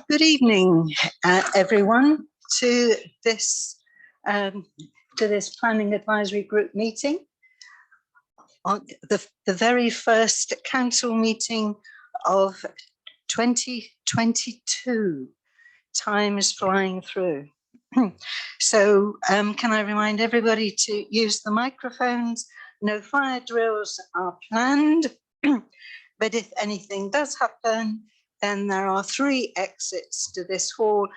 Good evening, everyone, to this Planning Advisory Group meeting. On the very first council meeting of 2022. Time is flying through. So can I remind everybody to use the microphones? No fire drills are planned, but if anything does happen, then there are 3 exits to this hall.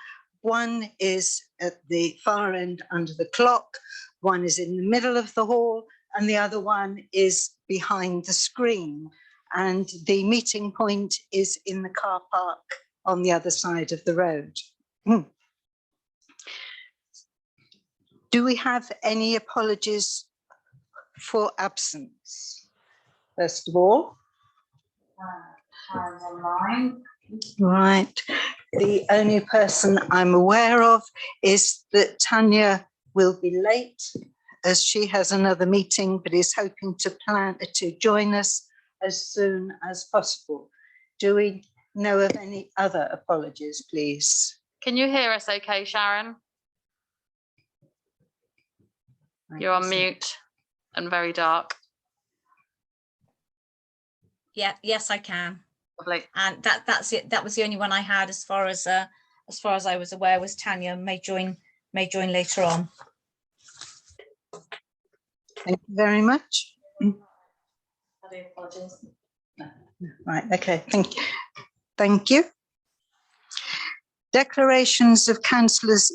One is at the far end under the clock, one is in the middle of the hall, and the other one is behind the screen. And the meeting point is in the car park on the other side of the road. Do we have any apologies for absence? First of all. Online. Right. The only person I'm aware of is that Tanya will be late as she has another meeting, but is hoping to join us as soon as possible. Do we know of any other apologies, please? Can you hear us okay, Sharon? You're on mute and very dark. Yeah, yes, I can. Lovely. And that's it. That was the only one I had as far as I was aware, was Tanya may join later on. Thank you very much. I do apologise. Right, okay, thank you. Declarations of councillors'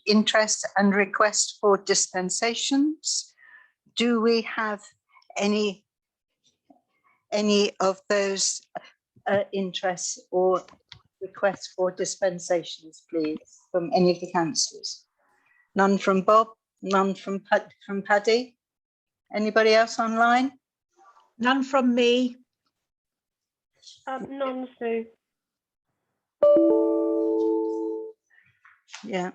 interest and request for dispensations. Do we have any of those interests or requests for dispensations, please, from any of the councillors? None from Bob, none from Paddy. Anybody else online? None from me. None, Sue. Yeah.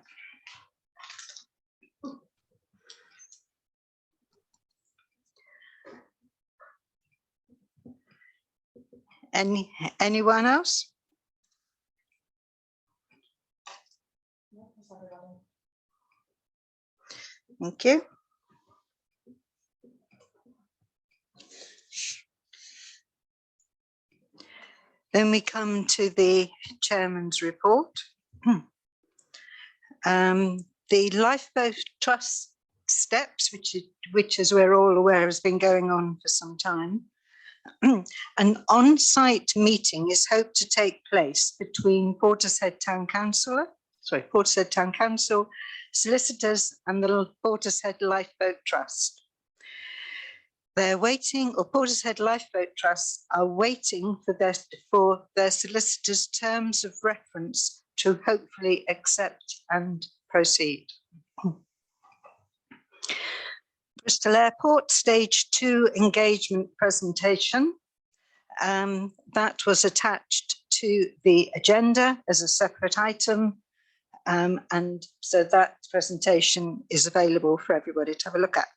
Anyone else? Thank you. Then we come to the chairman's report. The Lifeboat Trust steps, which as we're all aware has been going on for some time. An on-site meeting is hoped to take place between Portishead Town Council, solicitors and the Portishead Lifeboat Trust. They're waiting, or Portishead Lifeboat Trust are waiting for their solicitors' terms of reference to hopefully accept and proceed. Bristol Airport Stage 2 engagement presentation. That was attached to the agenda as a separate item. And so that presentation is available for everybody to have a look at.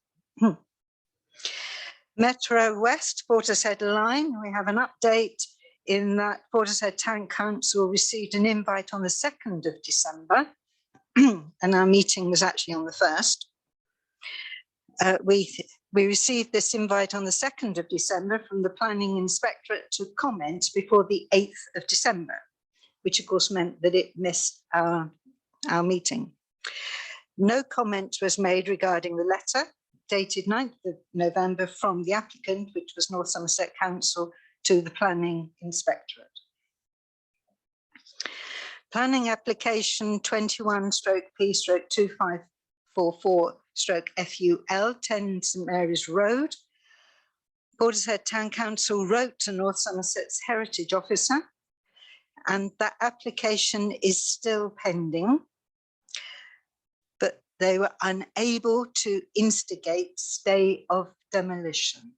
Metro West Portishead line, we have an update in that Portishead Town Council received an invite on the 2nd of December, and our meeting was actually on the 1st. We received this invite on the 2nd of December from the Planning Inspectorate to comment before the 8th of December, which of course meant that it missed our meeting. No comment was made regarding the letter dated 9th of November from the applicant, which was North Somerset Council, to the Planning Inspectorate. Planning application 21/P/2544/FUL 10 St Mary's Road. Portishead Town Council wrote to North Somerset's Heritage Officer, and that application is still pending, but they were unable to instigate stay of demolition.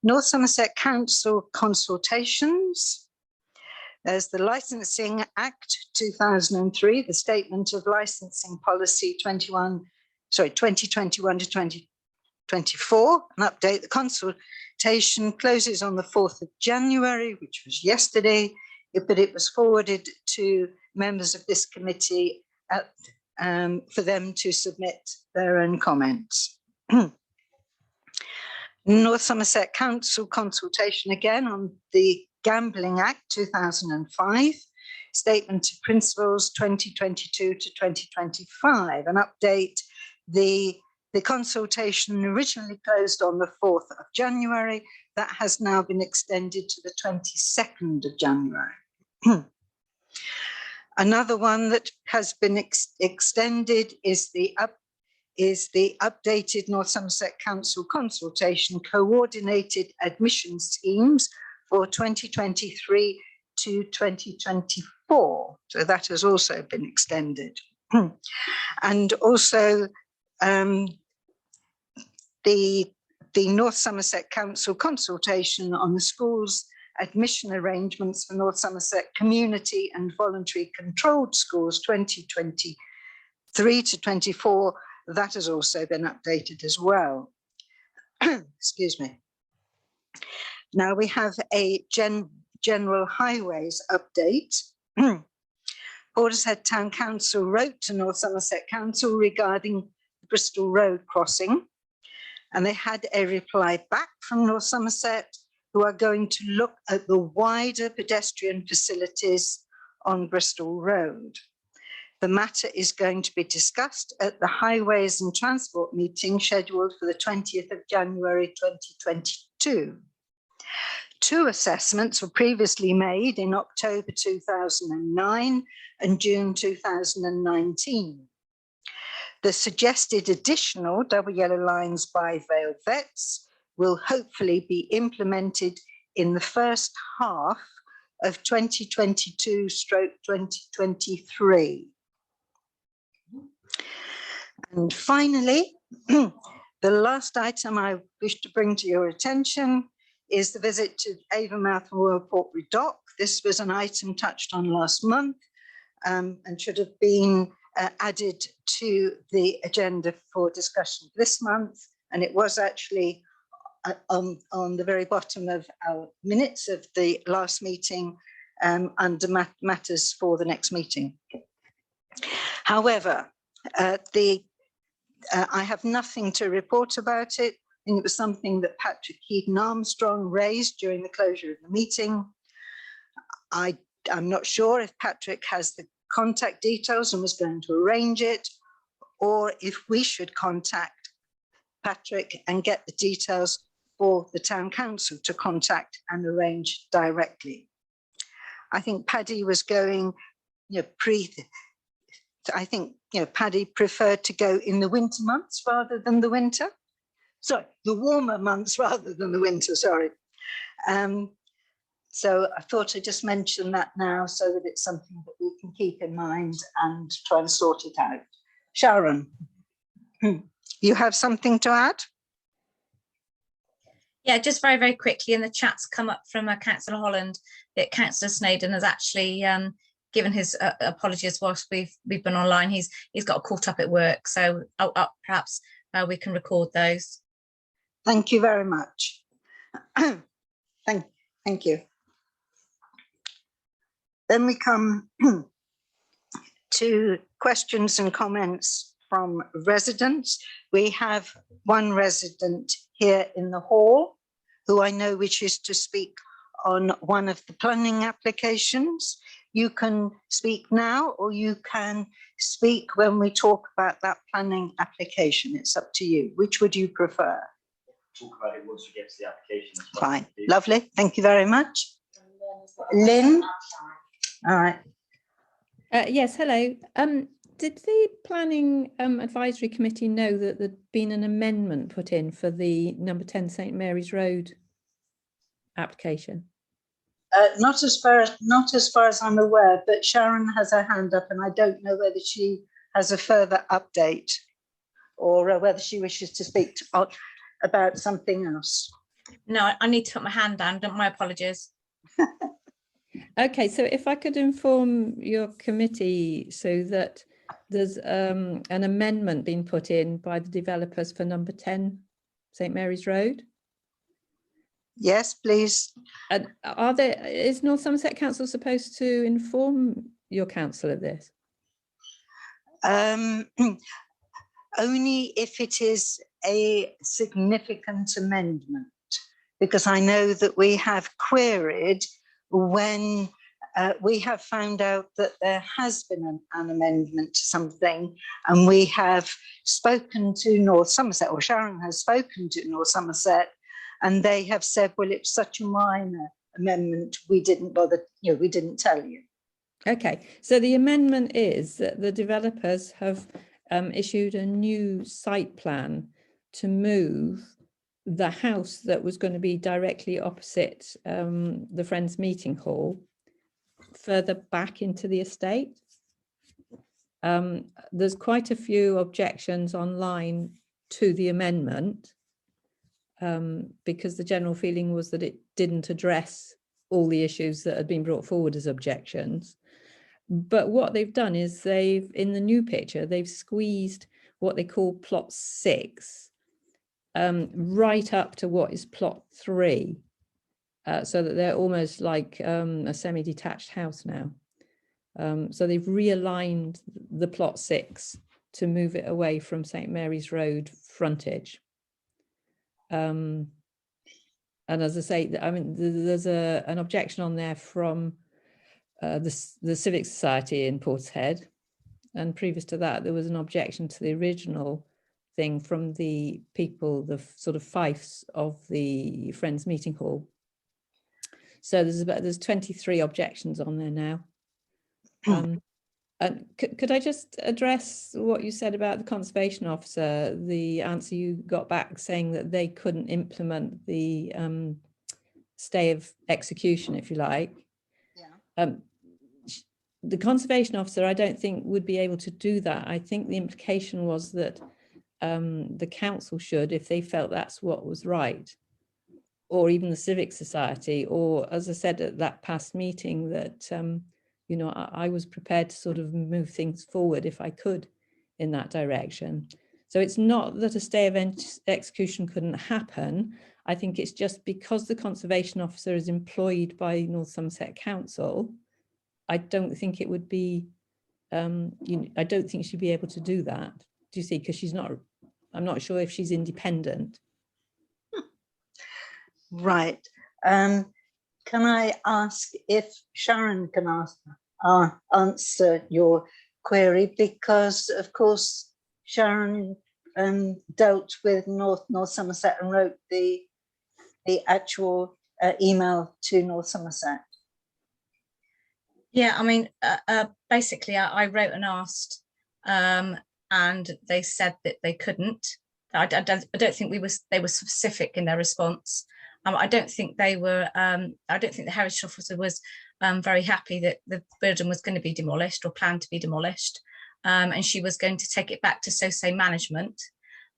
North Somerset Council consultations. There's the Licensing Act 2003, the Statement of Licensing Policy 2021 to 2024, an update. The consultation consultation closes on the 4th of January, which was yesterday, but it was forwarded to members of this committee for them to submit their own comments. North Somerset Council consultation again on the Gambling Act 2005, Statement of Principles 2022 to 2025, an update. The consultation originally closed on the 4th of January. That has now been extended to the 22nd of January. Another one that has been extended is the updated North Somerset Council consultation coordinated admission schemes for 2023 to 2024. So that has also been extended. And also the North Somerset Council consultation on the schools admission arrangements for North Somerset community and voluntary controlled schools 2023 to 24, that has also been updated as well. Excuse me. Now we have a general highways update. Portishead Town Council wrote to North Somerset Council regarding the Bristol Road crossing, and they had a reply back from North Somerset, who are going to look at the wider pedestrian facilities on Bristol Road. The matter is going to be discussed at the Highways and Transport meeting scheduled for the 20th of January 2022. Two assessments were previously made in October 2009 and June 2019. The suggested additional double yellow lines by Vale Vets will hopefully be implemented in the first half of 2022/2023. And finally, the last item I wish to bring to your attention is the visit to Avonmouth and Royal Portbury Dock. This was an item touched on last month and should have been added to the agenda for discussion this month. And it was actually on the very bottom of our minutes of the last meeting under matters for the next meeting. However, I have nothing to report about it. And it was something that Patrick Heaton Armstrong raised during the closure of the meeting. I'm not sure if Patrick has the contact details and was going to arrange it, or if we should contact Patrick and get the details for the town council to contact and arrange directly. I think Paddy was going, I think, Paddy preferred to go in the winter months rather than the winter. Sorry, the warmer months rather than the winter, sorry. So I thought I'd just mention that now so that it's something that we can keep in mind and try and sort it out. Sharon, you have something to add? Yeah, just very, very quickly, and the chat's come up from Councillor Holland that Councillor Snaden has actually given his apologies whilst we've been online. He's got caught up at work, so perhaps we can record those. Thank you very much. Thank you. Then we come to questions and comments from residents. We have one resident here in the hall who I know wishes to speak on one of the planning applications. You can speak now, or you can speak when we talk about that planning application. It's up to you. Which would you prefer? Talk about it once we get to the application. Fine, lovely. Thank you very much. Lynn? All right. Yes, hello. Did the Planning Advisory Committee know that there'd been an amendment put in for the number 10 St Mary's Road application? Not as far as I'm aware, but Sharon has her hand up, and I don't know whether she has a further update or whether she wishes to speak about something else. No, I need to put my hand down. My apologies. Okay, so if I could inform your committee so that there's an amendment being put in by the developers for number 10 St Mary's Road. Yes, please. And is North Somerset Council supposed to inform your council of this? Only if it is a significant amendment, because I know that we have queried when we have found out that there has been an amendment to something, and we have spoken to North Somerset, or Sharon has spoken to North Somerset, and they have said, well, it's such a minor amendment, we didn't bother, we didn't tell you. Okay, so the amendment is that the developers have issued a new site plan to move the house that was going to be directly opposite the Friends Meeting Hall further back into the estate. There's quite a few objections online to the amendment because the general feeling was that it didn't address all the issues that had been brought forward as objections. But what they've done is in the new picture, they've squeezed what they call plot 6 right up to what is plot 3, so that they're almost like a semi-detached house now. So they've realigned the plot 6 to move it away from St. Mary's Road frontage. And as I say, I mean, there's an objection on there from the Civic Society in Portishead, and previous to that there was an objection to the original thing from the people, the sort of fiefs of the Friends Meeting Hall. So there's 23 objections on there now. And could I just address what you said about the conservation officer, the answer you got back saying that they couldn't implement the stay of execution, if you like. Yeah. The conservation officer, I don't think would be able to do that. I think the implication was that the council should, if they felt that's what was right, or even the Civic Society, or as I said at that past meeting, that I was prepared to sort of move things forward if I could in that direction. So it's not that a stay of execution couldn't happen. I think it's just because the conservation officer is employed by North Somerset Council, I don't think it would be, I don't think she'd be able to do that. Do you see? Because she's not, I'm not sure if she's independent. Right. Can I ask if Sharon can answer your query? Because, of course, Sharon dealt with North Somerset and wrote the actual email to North Somerset. Yeah, I mean, basically, I wrote and asked, and they said that they couldn't. I don't think they were specific in their response. I don't think they were. I don't think the heritage officer was very happy that the building was going to be demolished or planned to be demolished, and she was going to take it back to SOSE management.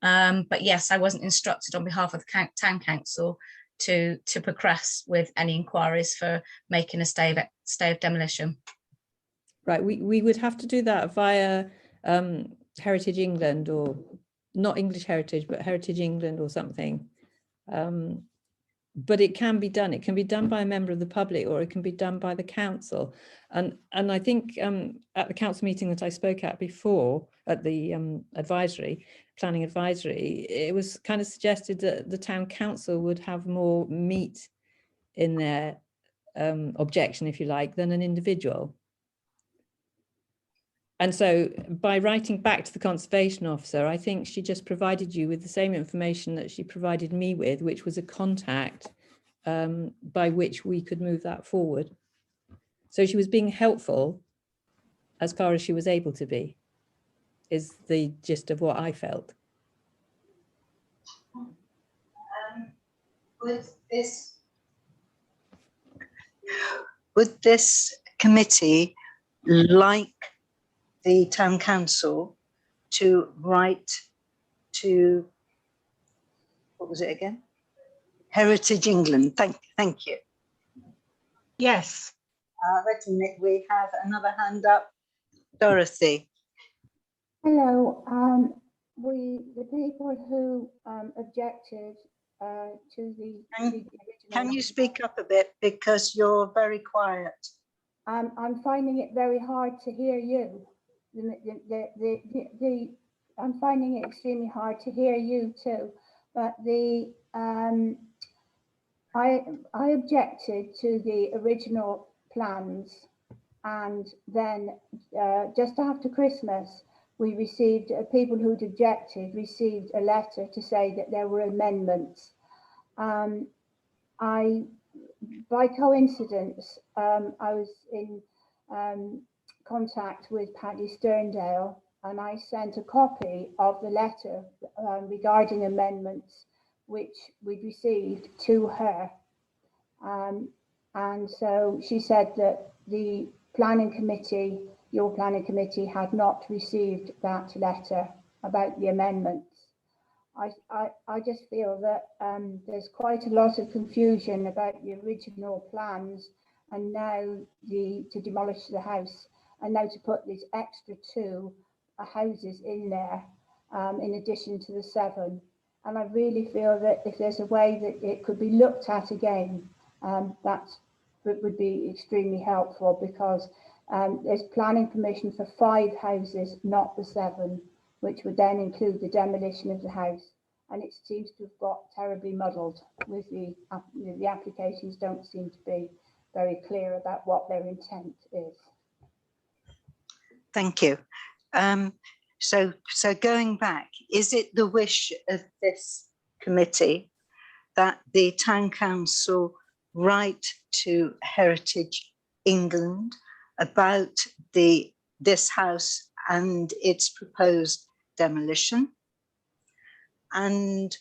But yes, I wasn't instructed on behalf of the town council to progress with any inquiries for making a stay of demolition. Right, we would have to do that via Heritage England, or not English Heritage, but Heritage England or something. But it can be done. It can be done by a member of the public, or it can be done by the council. And I think at the council meeting that I spoke at before, at the planning advisory, it was kind of suggested that the town council would have more meat in their objection, if you like, than an individual. And so by writing back to the conservation officer, I think she just provided you with the same information that she provided me with, which was a contact by which we could move that forward. So she was being helpful as far as she was able to be, is the gist of what I felt. Would this committee like the town council to write to, what was it again? Heritage England. Thank you. Yes. Wait a minute, we have another hand up. Dorothy. Hello. The people who objected to the original Can you speak up a bit because you're very quiet? I'm finding it very hard to hear you. I'm finding it extremely hard to hear you too. But I objected to the original plans, and then just after Christmas, we received people who'd objected received a letter to say that there were amendments. By coincidence, I was in contact with Paddy Sterndale, and I sent a copy of the letter regarding amendments which we'd received to her. And so she said that the planning committee, your planning committee, had not received that letter about the amendments. I just feel that there's quite a lot of confusion about the original plans and now to demolish the house, and now to put these extra 2 houses in there in addition to the 7. And I really feel that if there's a way that it could be looked at again, that would be extremely helpful, because there's planning permission for 5 houses, not the 7, which would then include the demolition of the house. And it seems to have got terribly muddled with the applications don't seem to be very clear about what their intent is. Thank you. So going back, is it the wish of this committee that the town council write to Heritage England about this house and its proposed demolition? And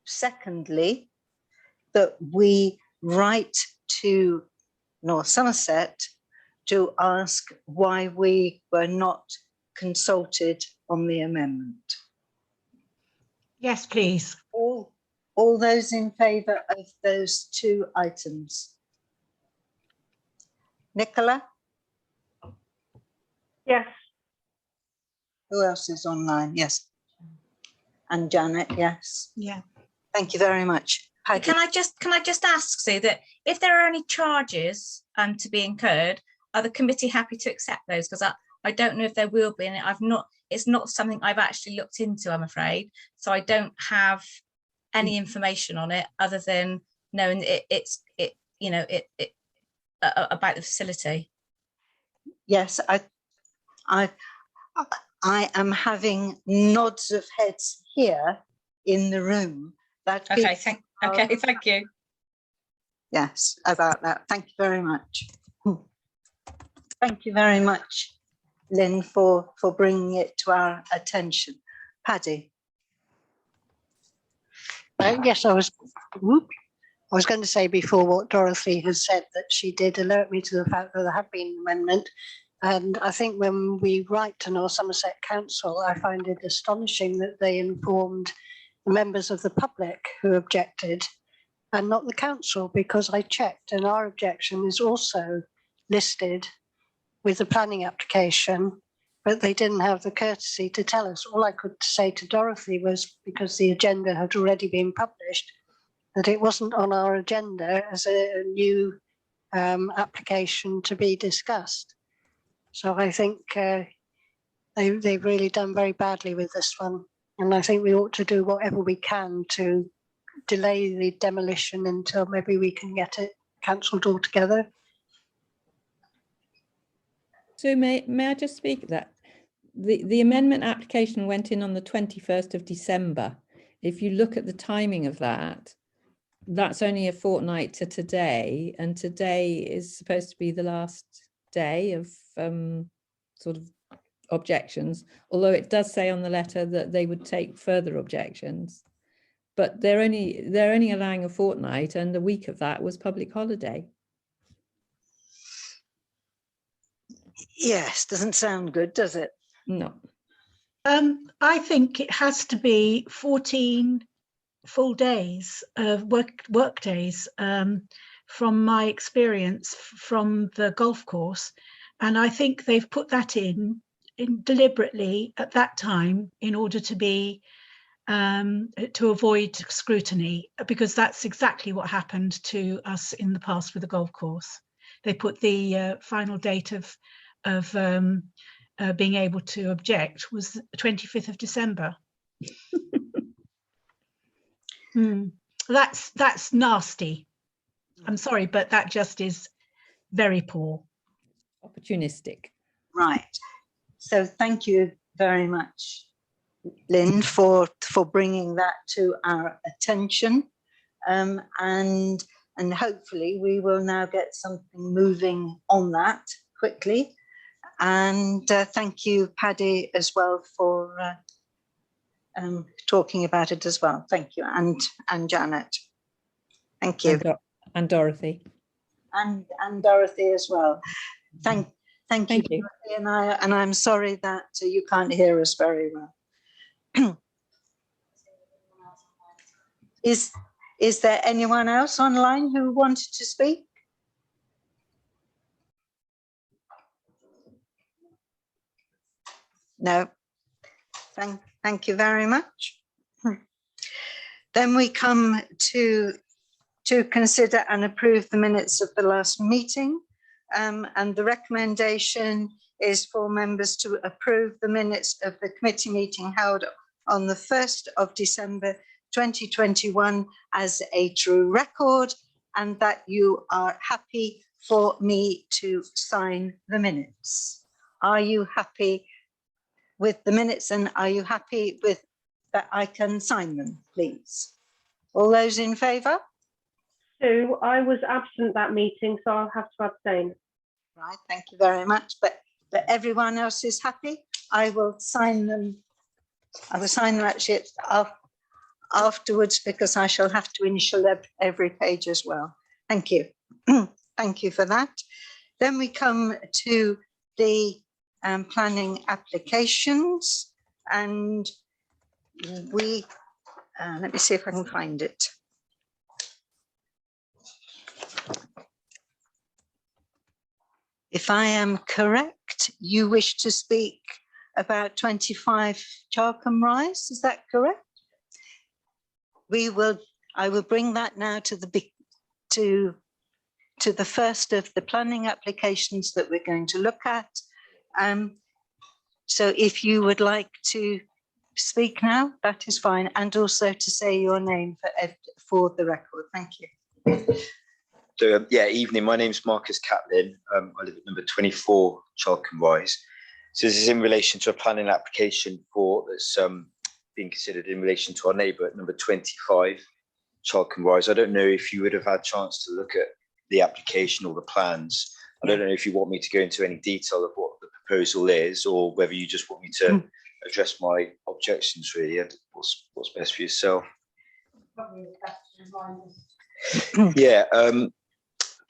secondly, that we write to North Somerset to ask why we were not consulted on the amendment. Yes, please. All those in favour of those 2 items? Nicola? Yes. Who else is online? Yes. And Janet, yes. Yeah. Thank you very much. Peggy. Can I just ask, Sue, that if there are any charges to be incurred, are the committee happy to accept those? Because I don't know if there will be, and it's not something I've actually looked into, I'm afraid. So I don't have any information on it other than knowing it's about the facility. Yes, I am having nods of heads here in the room. That Okay, thank you. Yes, about that. Thank you very much. Thank you very much, Lynn, for bringing it to our attention. Paddy. Yes, I was going to say before what Dorothy has said, that she did alert me to the fact that there had been an amendment. And I think when we write to North Somerset Council, I find it astonishing that they informed the members of the public who objected and not the council, because I checked and our objection is also listed with the planning application, but they didn't have the courtesy to tell us. All I could say to Dorothy was, because the agenda had already been published, that it wasn't on our agenda as a new application to be discussed. So I think they've really done very badly with this one. And I think we ought to do whatever we can to delay the demolition until maybe we can get it cancelled altogether. So may I just speak that? The amendment application went in on the 21st of December. If you look at the timing of that, that's only a fortnight to today, and today is supposed to be the last day of sort of objections, although it does say on the letter that they would take further objections, but they're only allowing a fortnight, and a week of that was public holiday. Yes, doesn't sound good, does it? No. I think it has to be 14 full days of work days, from my experience from the golf course. And I think they've put that in deliberately at that time in order to be to avoid scrutiny, because that's exactly what happened to us in the past with the golf course. They put the final date of being able to object was the 25th of December. That's nasty. I'm sorry, but that just is very poor. Opportunistic. Right. So thank you very much, Lynn, for bringing that to our attention. And hopefully we will now get something moving on that quickly. And thank you, Paddy, as well, for talking about it as well. Thank you. And Janet. Thank you. And Dorothy. And Dorothy as well. Thank you, you. Dorothy, and I'm sorry that you can't hear us very well. Is there anyone else online who wanted to speak? No. Thank you very much. Then we come to consider and approve the minutes of the last meeting. And the recommendation is for members to approve the minutes of the committee meeting held on the 1st of December 2021 as a true record, and that you are happy for me to sign the minutes. Are you happy with the minutes, and are you happy with that I can sign them, please? All those in favour? Sue, I was absent that meeting, so I'll have to abstain. Right, thank you very much. But everyone else is happy. I will sign them. I will sign them actually afterwards, because I shall have to initial every page as well. Thank you. Thank you for that. Then we come to the planning applications, and we let me see if I can find it. If I am correct, you wish to speak about 25 Charkham Rise, is that correct? I will bring that now to the first of the planning applications that we're going to look at. So if you would like to speak now, that is fine, and also to say your name for the record. Thank you. So, evening. My name's Marcus Catlin. I live at number 24 Charkham Rise. So this is in relation to a planning application that's being considered in relation to our neighbour at number 25 Charkham Rise. I don't know if you would have had a chance to look at the application or the plans. I don't know if you want me to go into any detail of what the proposal is, or whether you just want me to address my objections, really, and what's best for yourself.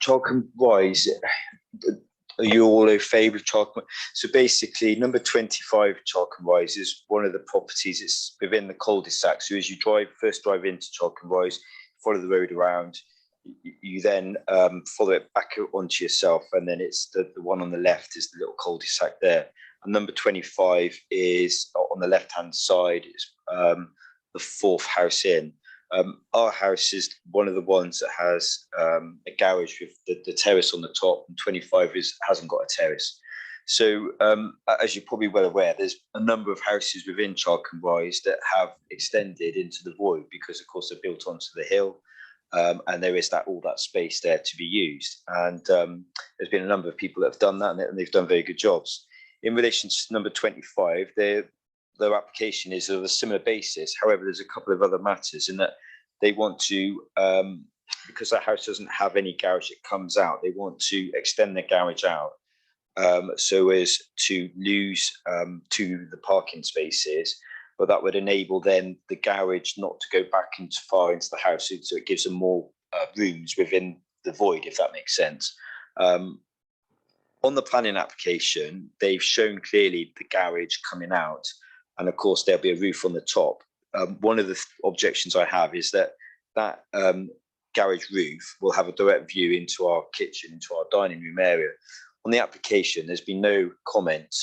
Charkham Rise, are you all in favour of Charkham? So basically, number 25 Charkham Rise is one of the properties. It's within the cul-de-sac. So as you first drive into Charkham Rise, follow the road around, you then follow it back onto yourself, and then it's the one on the left is the little cul-de-sac there. And number 25 is on the left-hand side. It's the fourth house in. Our house is one of the ones that has a garage with the terrace on the top, and 25 hasn't got a terrace. So as you're probably well aware, there's a number of houses within Charkham Rise that have extended into the void because, of course, they're built onto the hill, and there is all that space there to be used. And there's been a number of people that have done that, and they've done very good jobs. In relation to number 25, their application is of a similar basis. However, there's a couple of other matters in that they want to, because that house doesn't have any garage that comes out, they want to extend the garage out so as to lose to the parking spaces, but that would enable then the garage not to go back far into the house, so it gives them more rooms within the void, if that makes sense. On the planning application, they've shown clearly the garage coming out, and of course there'll be a roof on the top. One of the objections I have is that garage roof will have a direct view into our kitchen, into our dining room area. On the application, there's been no comment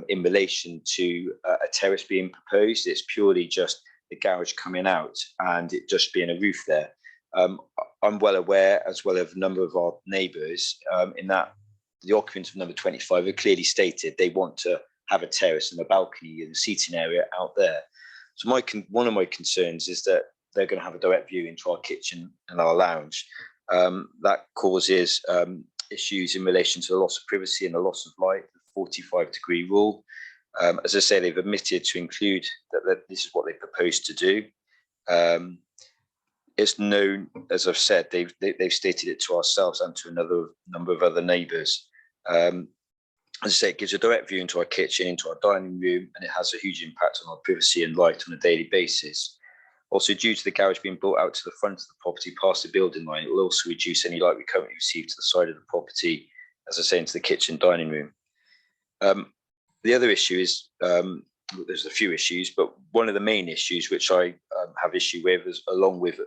in relation to a terrace being proposed. It's purely just the garage coming out and it just being a roof there. I'm well aware, as well as a number of our neighbours, in that the occupants of number 25 have clearly stated they want to have a terrace and a balcony and a seating area out there. So one of my concerns is that they're going to have a direct view into our kitchen and our lounge. That causes issues in relation to the loss of privacy and the loss of light, the 45-degree rule. As I say, they've admitted to include that this is what they propose to do. It's known, as I've said, they've stated it to ourselves and to another number of other neighbours. As I say, it gives a direct view into our kitchen, into our dining room, and it has a huge impact on our privacy and light on a daily basis. Also, due to the garage being built out to the front of the property past the building line, it will also reduce any light we currently receive to the side of the property, as I say, into the kitchen, dining room. The other issue is, there's a few issues, but one of the main issues which I have issue with, is, along with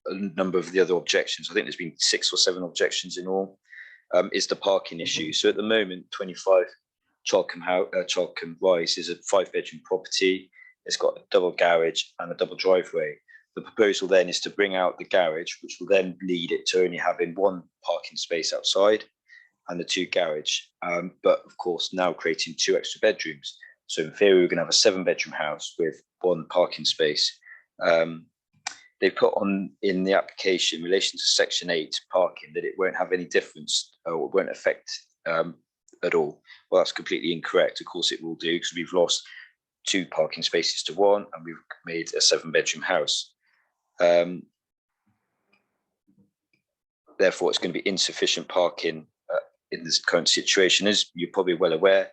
a number of the other objections, I think there's been 6 or 7 objections in all, is the parking issue. So at the moment, 25 Chalcombe Rise is a 5-bedroom property. It's got a double garage and a double driveway. The proposal then is to bring out the garage, which will then lead it to only having 1 parking space outside and the 2 garage. But of course, now creating 2 extra bedrooms. So in theory, we're going to have a 7-bedroom house with 1 parking space. They put on in the application in relation to Section 8 parking that it won't have any difference or won't affect at all. Well, that's completely incorrect. Of course, it will do, because we've lost 2 parking spaces to 1 and we've made a 7-bedroom house. Therefore, it's going to be insufficient parking in this current situation. As you're probably well aware,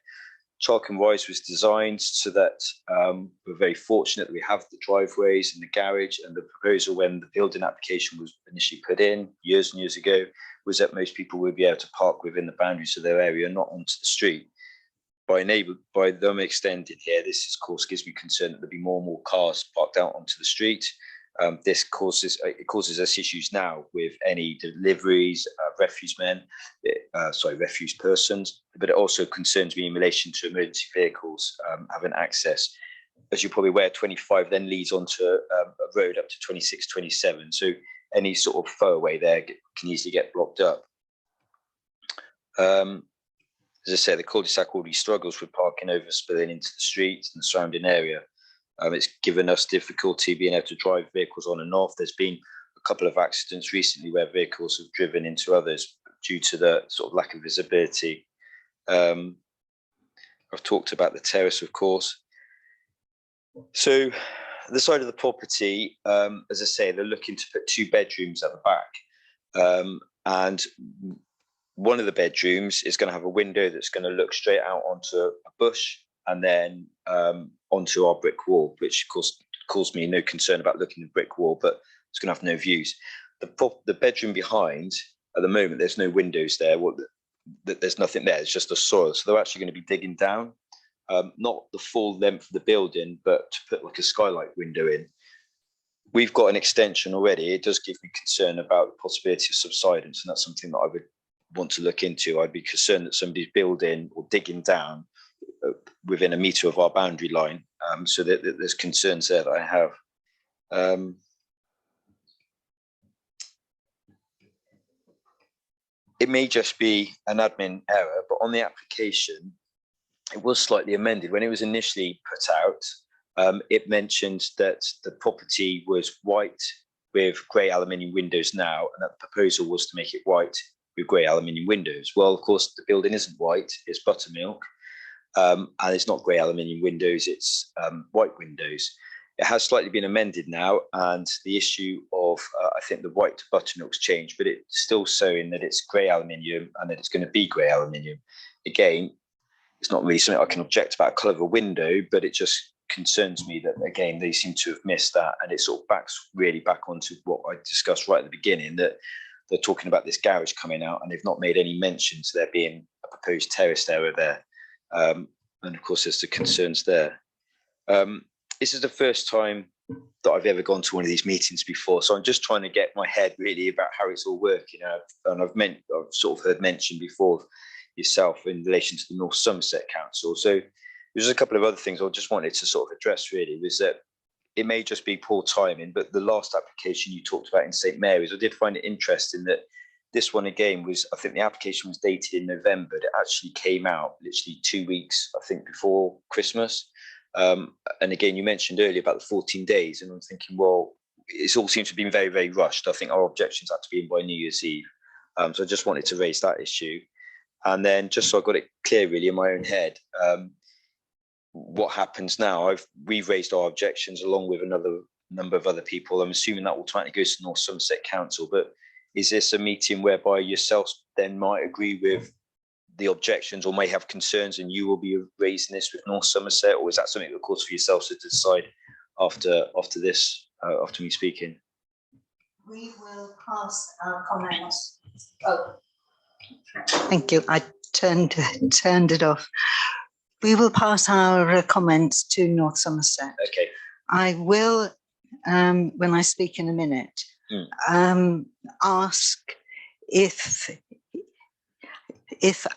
Chalcombe Rise was designed so that we're very fortunate that we have the driveways and the garage, and the proposal when the building application was initially put in years and years ago was that most people would be able to park within the boundaries of their area, not onto the street. By them extending here, this of course gives me concern that there'll be more and more cars parked out onto the street. This causes us issues now with any deliveries, refuse persons, but it also concerns me in relation to emergency vehicles having access. As you're probably aware, 25 then leads onto a road up to 26, 27. So any sort of throwaway there can easily get blocked up. As I say, the cul-de-sac already struggles with parking overspilling into the street and the surrounding area. It's given us difficulty being able to drive vehicles on and off. There's been a couple of accidents recently where vehicles have driven into others due to the sort of lack of visibility. I've talked about the terrace, of course. So the side of the property, as I say, they're looking to put 2 bedrooms at the back. And one of the bedrooms is going to have a window that's going to look straight out onto a bush and then onto our brick wall, which of course caused me no concern about looking at the brick wall, but it's going to have no views. The bedroom behind, at the moment, there's no windows there. There's nothing there. It's just a soil. So they're actually going to be digging down, not the full length of the building, but to put like a skylight window in. We've got an extension already. It does give me concern about the possibility of subsidence, and that's something that I would want to look into. I'd be concerned that somebody's building or digging down within a metre of our boundary line. So that there's concerns there that I have. It may just be an admin error, but on the application, it was slightly amended. When it was initially put out, it mentioned that the property was white with grey aluminium windows now, and that the proposal was to make it white with grey aluminium windows. Well, of course, the building isn't white, it's buttermilk, and it's not grey aluminium windows, it's white windows. It has slightly been amended now, and the issue of, I think the white to buttermilk's changed, but it's still showing that it's grey aluminium and that it's going to be grey aluminium. Again, it's not really something I can object about, colour of a window, but it just concerns me that, again, they seem to have missed that, and it sort of backs really back onto what I discussed right at the beginning, that they're talking about this garage coming out and they've not made any mention to there being a proposed terrace area there. And of course, there's the concerns there. This is the first time that I've ever gone to one of these meetings before, so I'm just trying to get my head really about how it's all working. And I've sort of heard mentioned before yourself in relation to the North Somerset Council. So there's a couple of other things I just wanted to sort of address really, was that it may just be poor timing, but the last application you talked about in St Mary's, I did find it interesting that this one again was, I think the application was dated in November. It actually came out literally 2 weeks, I think, before Christmas. And again, you mentioned earlier about the 14 days, and I'm thinking, well, it all seems to have been very, very rushed. I think our objections had to be in by New Year's Eve. So I just wanted to raise that issue. And then just so I got it clear really in my own head, what happens now, we've raised our objections along with another number of other people. I'm assuming that automatically goes to North Somerset Council, but is this a meeting whereby yourselves then might agree with the objections or may have concerns and you will be raising this with North Somerset, or is that something of course for yourselves to decide after this, after me speaking? We will pass our comments. Oh, thank you. I turned it off. We will pass our comments to North Somerset. Okay. I will, when I speak in a minute, ask if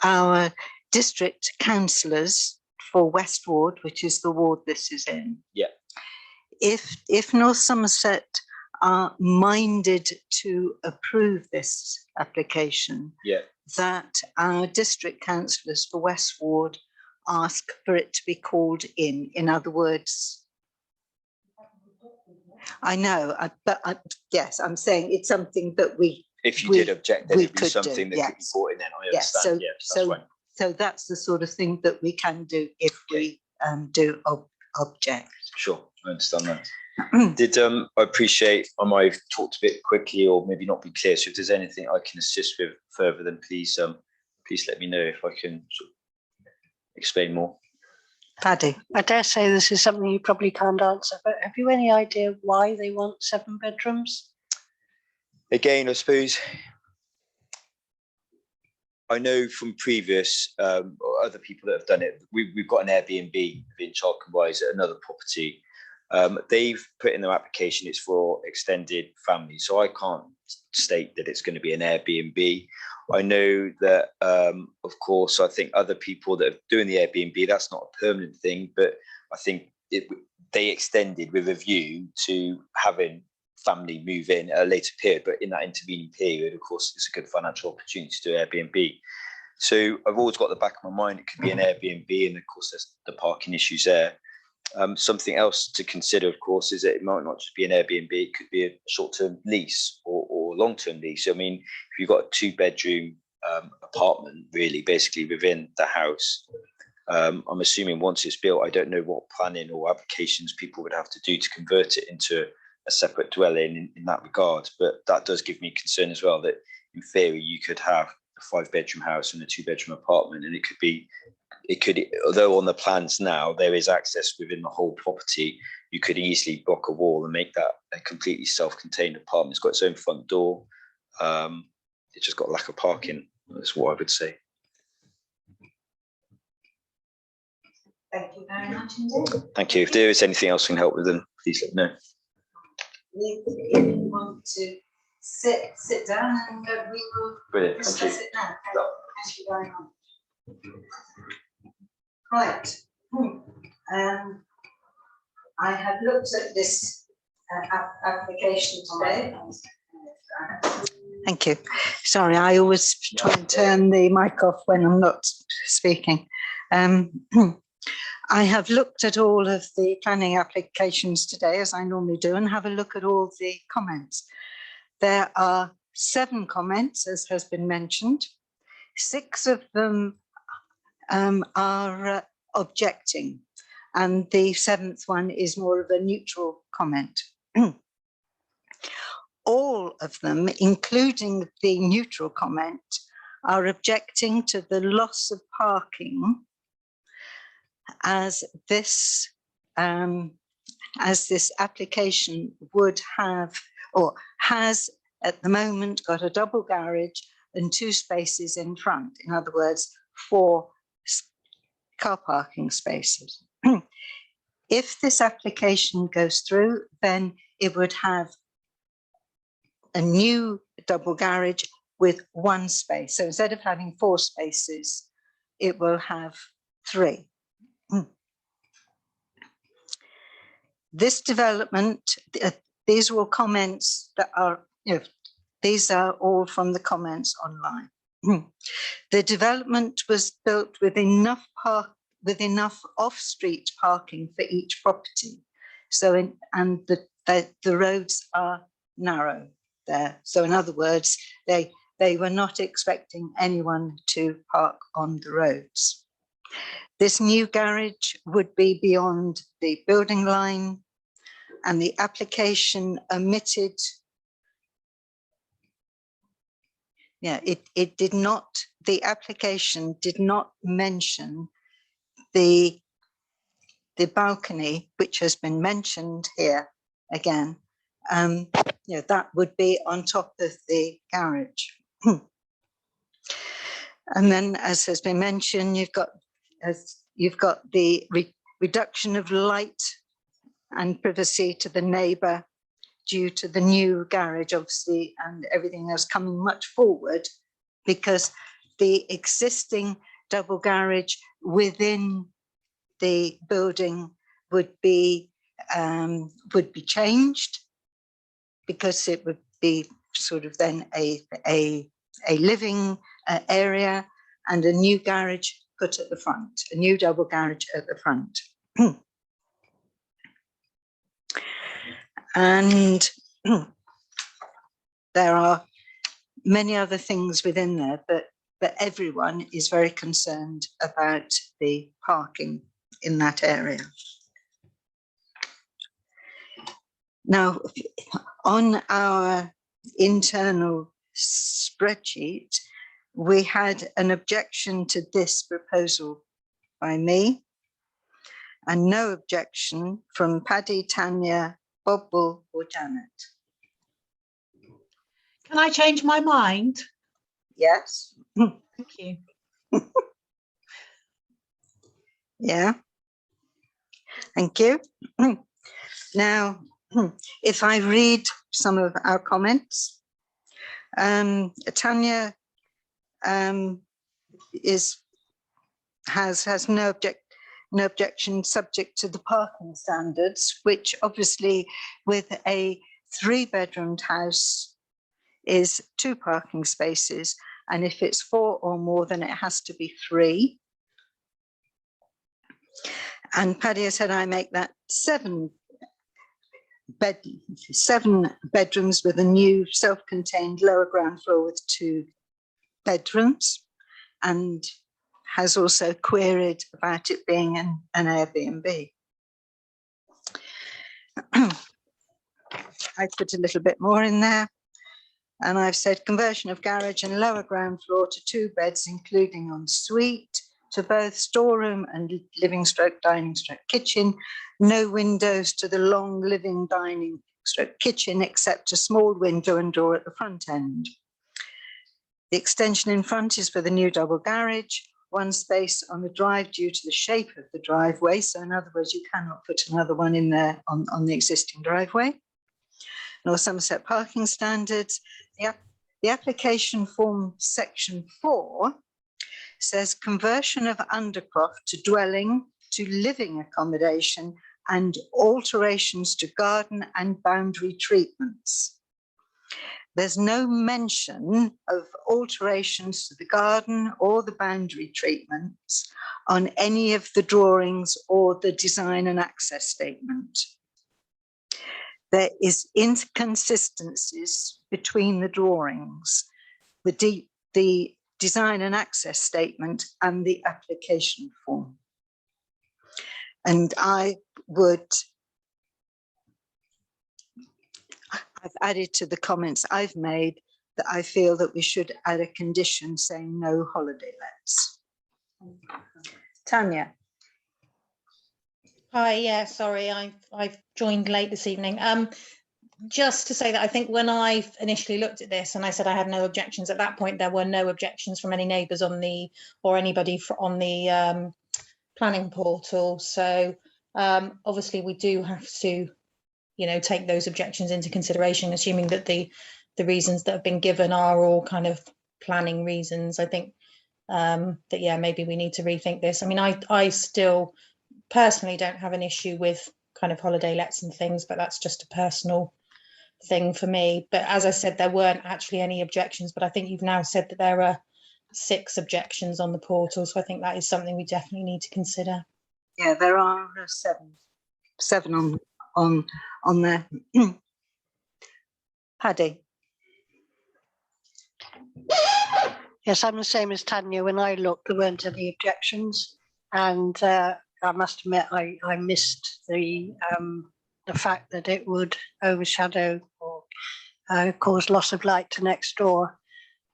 our district councillors for West Ward, which is the ward this is in, if North Somerset are minded to approve this application, that our district councillors for West Ward ask for it to be called in. In other words, I know, but yes, I'm saying it's something that if you did object, then it'd be something that could be brought in then. I understand. So that's the sort of thing that we can do if we do object. Sure, I understand that. I appreciate I might have talked a bit quickly or maybe not be clear. So if there's anything I can assist with further, then please let me know if I can sort of explain more. Paddy, I dare say this is something you probably can't answer, but have you any idea why they want 7 bedrooms? Again, I suppose I know from previous other people that have done it. We've got an Airbnb within Chalkenwise at another property. They've put in their application it's for extended family, so I can't state that it's going to be an Airbnb. I know that, of course, I think other people that are doing the Airbnb, that's not a permanent thing, but I think they extended with a view to having family move in at a later period, but in that intervening period, of course, it's a good financial opportunity to do Airbnb. So I've always got the back of my mind, it could be an Airbnb, and of course, there's the parking issues there. Something else to consider, of course, is that it might not just be an Airbnb, it could be a short-term lease or long-term lease. I mean, if you've got a 2-bedroom apartment, really, basically within the house, I'm assuming once it's built, I don't know what planning or applications people would have to do to convert it into a separate dwelling in that regard. But that does give me concern as well, that in theory, you could have a 5-bedroom house and a 2-bedroom apartment, and it could, although on the plans now there is access within the whole property, you could easily block a wall and make that a completely self-contained apartment. It's got its own front door. It's just got a lack of parking. That's what I would say. Thank you very much indeed. Thank you. If there is anything else I can help with, then please let me know. If you want to sit down and we will discuss it now. Thank you very much. Right. I have looked at this application today. Thank you. Sorry, I always try and turn the mic off when I'm not speaking. I have looked at all of the planning applications today, as I normally do, and have a look at all the comments. There are 7 comments, as has been mentioned. 6 of them are objecting, and the 7th one is more of a neutral comment. All of them, including the neutral comment, are objecting to the loss of parking as this application would have, or has at the moment, got a double garage and 2 spaces in front. In other words, 4 car parking spaces. If this application goes through, then it would have a new double garage with 1 space. So instead of having 4 spaces, it will have 3. this development, these were comments that are, these are all from the comments online. The development was built with enough off-street parking for each property. So, and the roads are narrow there. So in other words, they were not expecting anyone to park on the roads. This new garage would be beyond the building line, and the application omitted, it did not, the application did not mention the balcony, which has been mentioned here again. That would be on top of the garage. And then, as has been mentioned, you've got the reduction of light and privacy to the neighbour due to the new garage, obviously, and everything that's coming much forward, because the existing double garage within the building would be changed, because it would be sort of then a living area, and a new garage put at the front, a new double garage at the front. And there are many other things within there, but everyone is very concerned about the parking in that area. Now, on our internal spreadsheet, we had an objection to this proposal by me, and no objection from Paddy, Tanya, Bob Bull, or Janet. Can I change my mind? Yes. Thank you. Yeah. Thank you. Now, if I read some of our comments, Tanya has no objection subject to the parking standards, which obviously with a 3-bedroomed house is 2 parking spaces, and if it's 4 or more, then it has to be 3. And Paddy has said I make that 7 bedrooms with a new self-contained lower ground floor with 2 bedrooms, and has also queried about it being an Airbnb. I put a little bit more in there, and I've said conversion of garage and lower ground floor to 2 beds, including en suite, to both storeroom and living stroke dining stroke kitchen. No windows to the long living dining stroke kitchen, except a small window and door at the front end. The extension in front is for the new double garage, 1 space on the drive due to the shape of the driveway. So in other words, you cannot put another one in there on the existing driveway. North Somerset parking standards. The application form section 4 says conversion of undercroft to dwelling to living accommodation and alterations to garden and boundary treatments. There's no mention of alterations to the garden or the boundary treatments on any of the drawings or the design and access statement. There is inconsistencies between the drawings, the design and access statement and the application form. And I've added to the comments I've made that I feel that we should add a condition saying no holiday lets. Tanya. Hi, yeah, sorry, I've joined late this evening. Just to say that I think when I initially looked at this and I said I had no objections, at that point there were no objections from any neighbours on the, or anybody on the planning portal. So obviously we do have to, you know, take those objections into consideration, assuming that the reasons that have been given are all kind of planning reasons. I think that, yeah, maybe we need to rethink this. I mean, I still personally don't have an issue with kind of holiday lets and things, but that's just a personal thing for me. But as I said, there weren't actually any objections, but I think you've now said that there are 6 objections on the portal, so I think that is something we definitely need to consider. Yeah, there are 7 on there. Paddy. Yes, I'm the same as Tanya. When I looked, there weren't any objections, and I must admit I missed the fact that it would overshadow or cause loss of light to next door.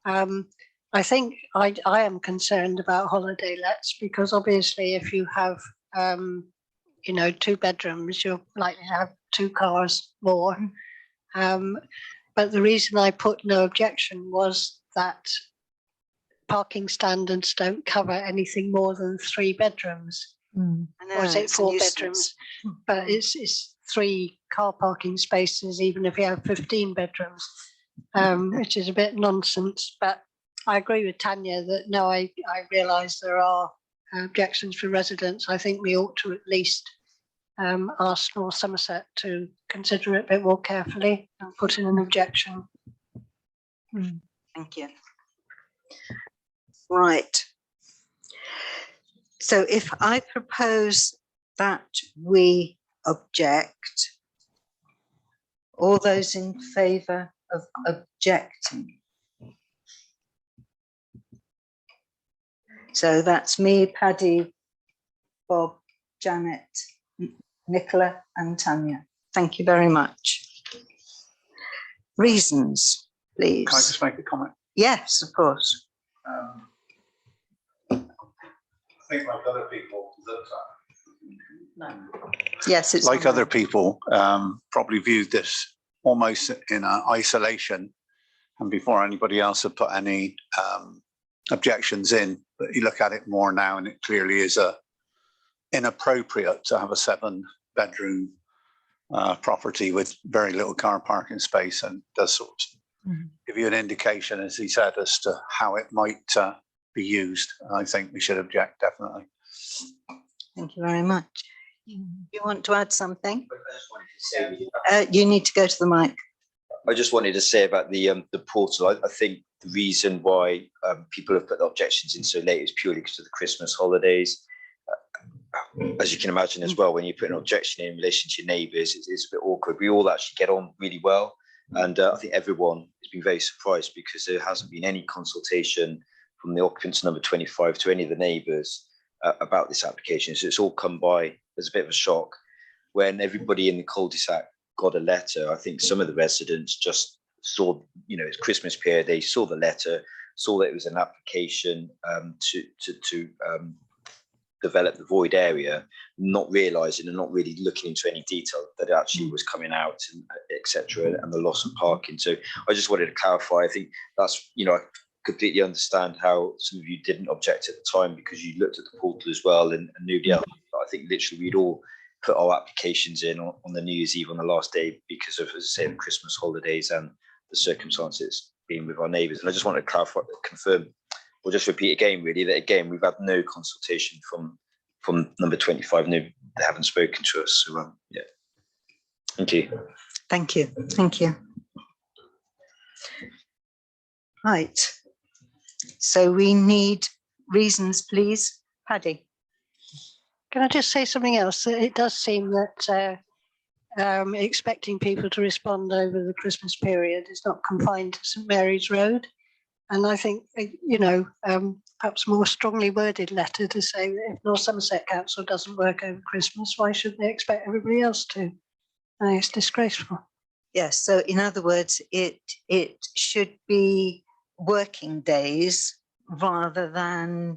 I think I am concerned about holiday lets, because obviously if you have 2 bedrooms, you're likely to have 2 cars more. But the reason I put no objection was that parking standards don't cover anything more than 3 bedrooms. Or is it 4 bedrooms? But it's 3 car parking spaces, even if you have 15 bedrooms, which is a bit nonsense. But I agree with Tanya that no, I realise there are objections for residents. I think we ought to at least ask North Somerset to consider it a bit more carefully and put in an objection. Thank you. Right. So if I propose that we object, all those in favour of objecting? So that's me, Paddy, Bob, Janet, Nicola and Tanya. Thank you very much. Reasons, please. Can I just make a comment? Yes, of course. I think like other people Yes, it's like other people probably viewed this almost in isolation, and before anybody else had put any objections in. But you look at it more now, and it clearly is inappropriate to have a 7-bedroom property with very little car parking space, and does sort of give you an indication, as he said, as to how it might be used. I think we should object, definitely. Thank you very much. You want to add something? You need to go to the mic. I just wanted to say about the portal. I think the reason why people have put the objections in so late is purely because of the Christmas holidays. As you can imagine as well, when you put an objection in relation to your neighbours, it's a bit awkward. We all actually get on really well. And I think everyone has been very surprised because there hasn't been any consultation from the occupants number 25 to any of the neighbours about this application. So it's all come by as a bit of a shock. When everybody in the cul-de-sac got a letter, I think some of the residents just saw, it's Christmas period, they saw the letter, saw that it was an application to develop the void area, not realising and not really looking into any detail that it actually was coming out, and etc., and the loss of parking. So I just wanted to clarify. I think that's, I completely understand how some of you didn't object at the time because you looked at the portal as well and knew the other. I think literally we'd all put our applications in on the New Year's Eve on the last day because of, as I say, the Christmas holidays and the circumstances being with our neighbours. And I just want to clarify, confirm, or just repeat again, really, that again, we've had no consultation from number 25. No, they haven't spoken to us. So, yeah. Thank you. Thank you. Thank you. Right. So we need reasons, please. Paddy. Can I just say something else? It does seem that expecting people to respond over the Christmas period is not confined to St Mary's Road. And I think, perhaps more strongly worded letter to say that if North Somerset Council doesn't work over Christmas, why should they expect everybody else to? It's disgraceful. Yes, so in other words, it should be working days rather than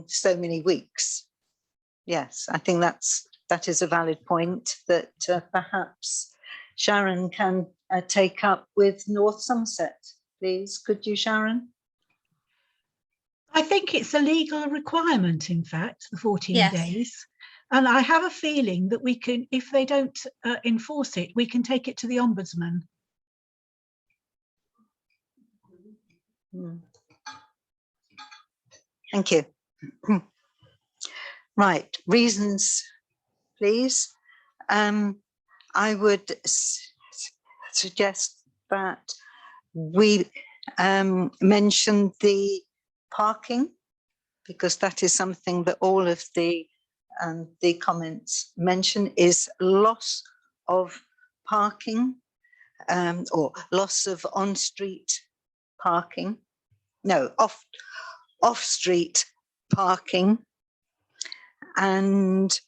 so many weeks. Yes, I think that is a valid point that perhaps Sharon can take up with North Somerset. Please, could you, Sharon? I think it's a legal requirement, in fact, the 14 Yes. days. And I have a feeling that we can, if they don't enforce it, we can take it to the Ombudsman. Thank you. Right, reasons, please. I would suggest that we mention the parking, because that is something that all of the comments mention, is loss of parking or loss of on-street parking. No, off-street parking. And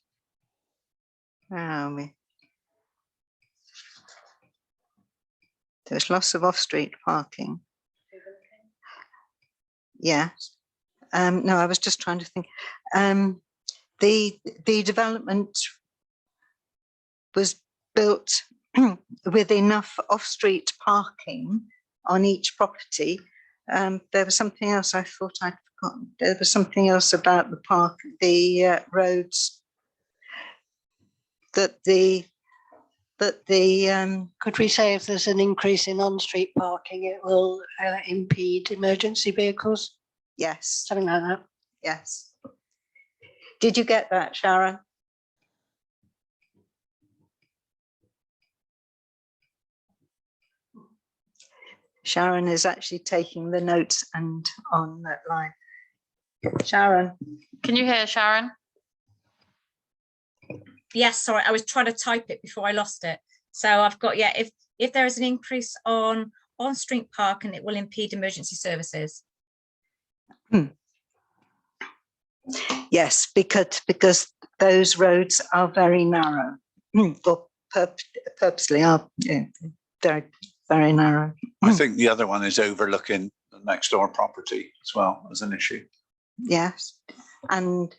there's loss of off-street parking. Yeah. No, I was just trying to think. The development was built with enough off-street parking on each property. There was something else I thought I'd forgotten. There was something else about the roads that Could we say if there's an increase in on-street parking, it will impede emergency vehicles? Yes. Something like that. Yes. Did you get that, Sharon? Sharon is actually taking the notes and on that line. Sharon. Can you hear Sharon? Yes, sorry, I was trying to type it before I lost it. So I've got, yeah, if there is an increase on street parking, it will impede emergency services. Yes, because those roads are very narrow, or purposely are very, very narrow. I think the other one is overlooking the next door property as well as an issue. Yes, and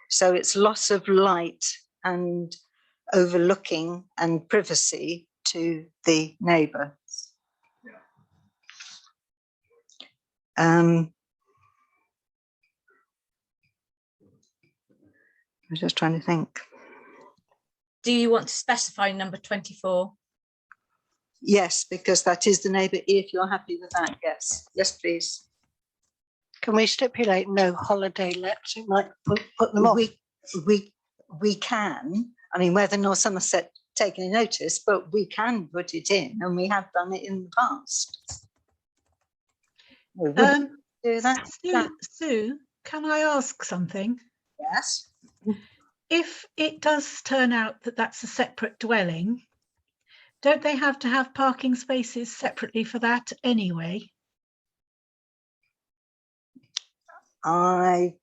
so it's loss of light and overlooking and privacy to the neighbours. I was just trying to think. Do you want to specify number 24? Yes, because that is the neighbour. If you're happy with that, yes. Yes, please. Can we stipulate no holiday lets? It might put them off. We can. I mean, whether or not Somerset take any notice, but we can put it in, and we have done it in the past. We would do that. Sue, can I ask something? Yes. If it does turn out that that's a separate dwelling, don't they have to have parking spaces separately for that anyway? I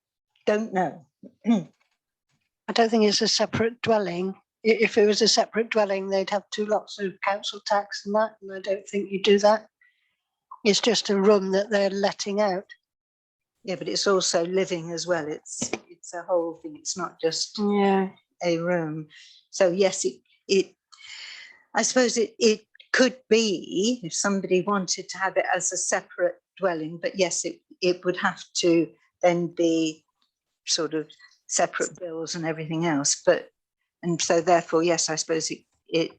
don't know. I don't think it's a separate dwelling. If it was a separate dwelling, they'd have 2 lots of council tax and that, and I don't think you do that. It's just a room that they're letting out. Yeah, but it's also living as well. It's a whole thing. It's not just a room. So yes, I suppose it could be if somebody wanted to have it as a separate dwelling, but yes, it would have to then be sort of separate bills and everything else. And so therefore, yes, I suppose it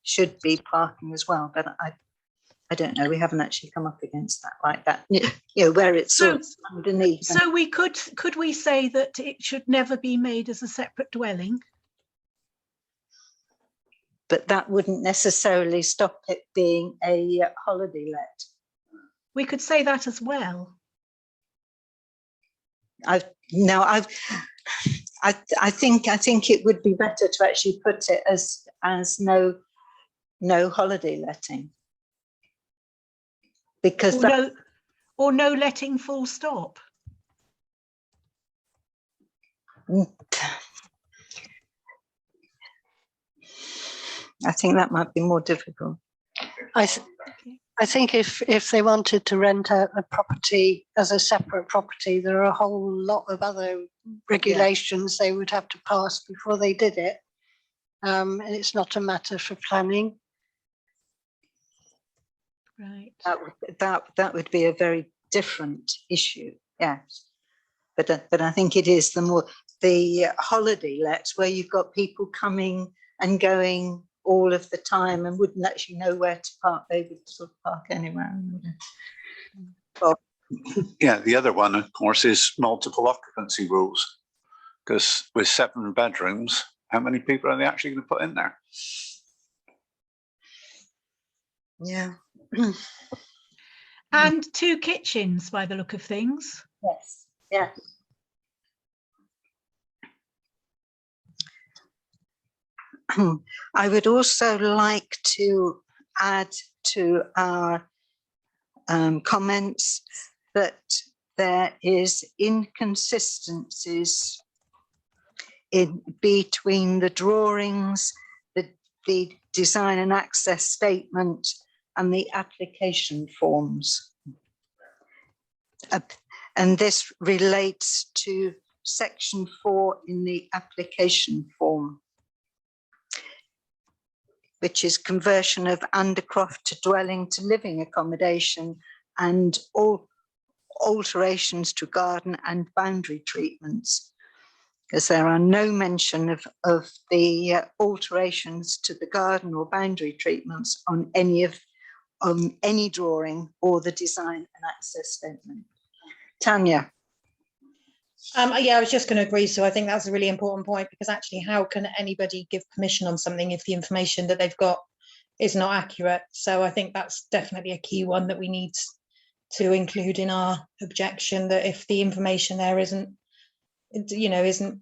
should be parking as well. But I don't know. We haven't actually come up against that like that. Where it's sort of underneath. So we could we say that it should never be made as a separate dwelling? But that wouldn't necessarily stop it being a holiday let. We could say that as well. I think it would be better to actually put it as no holiday letting, because or no letting full stop. I think that might be more difficult. I think if they wanted to rent out a property as a separate property, there are a whole lot of other regulations they would have to pass before they did it. And it's not a matter for planning. Right. That would be a very different issue. Yes. But I think it is the holiday lets where you've got people coming and going all of the time and wouldn't actually know where to park. They would sort of park anywhere. Yeah, the other one, of course, is multiple occupancy rules, because with 7 bedrooms, how many people are they actually going to put in there? Yeah. And 2 kitchens by the look of things. Yes. Yeah. I would also like to add to our comments that there is inconsistencies in between the drawings, the design and access statement, and the application forms. And this relates to section 4 in the application form, which is conversion of undercroft to dwelling to living accommodation and all alterations to garden and boundary treatments, because there are no mention of the alterations to the garden or boundary treatments on any drawing or the design and access statement. Tanya. Yeah, I was just going to agree. So I think that's a really important point, because actually, how can anybody give permission on something if the information that they've got is not accurate? So I think that's definitely a key one that we need to include in our objection, that if the information there isn't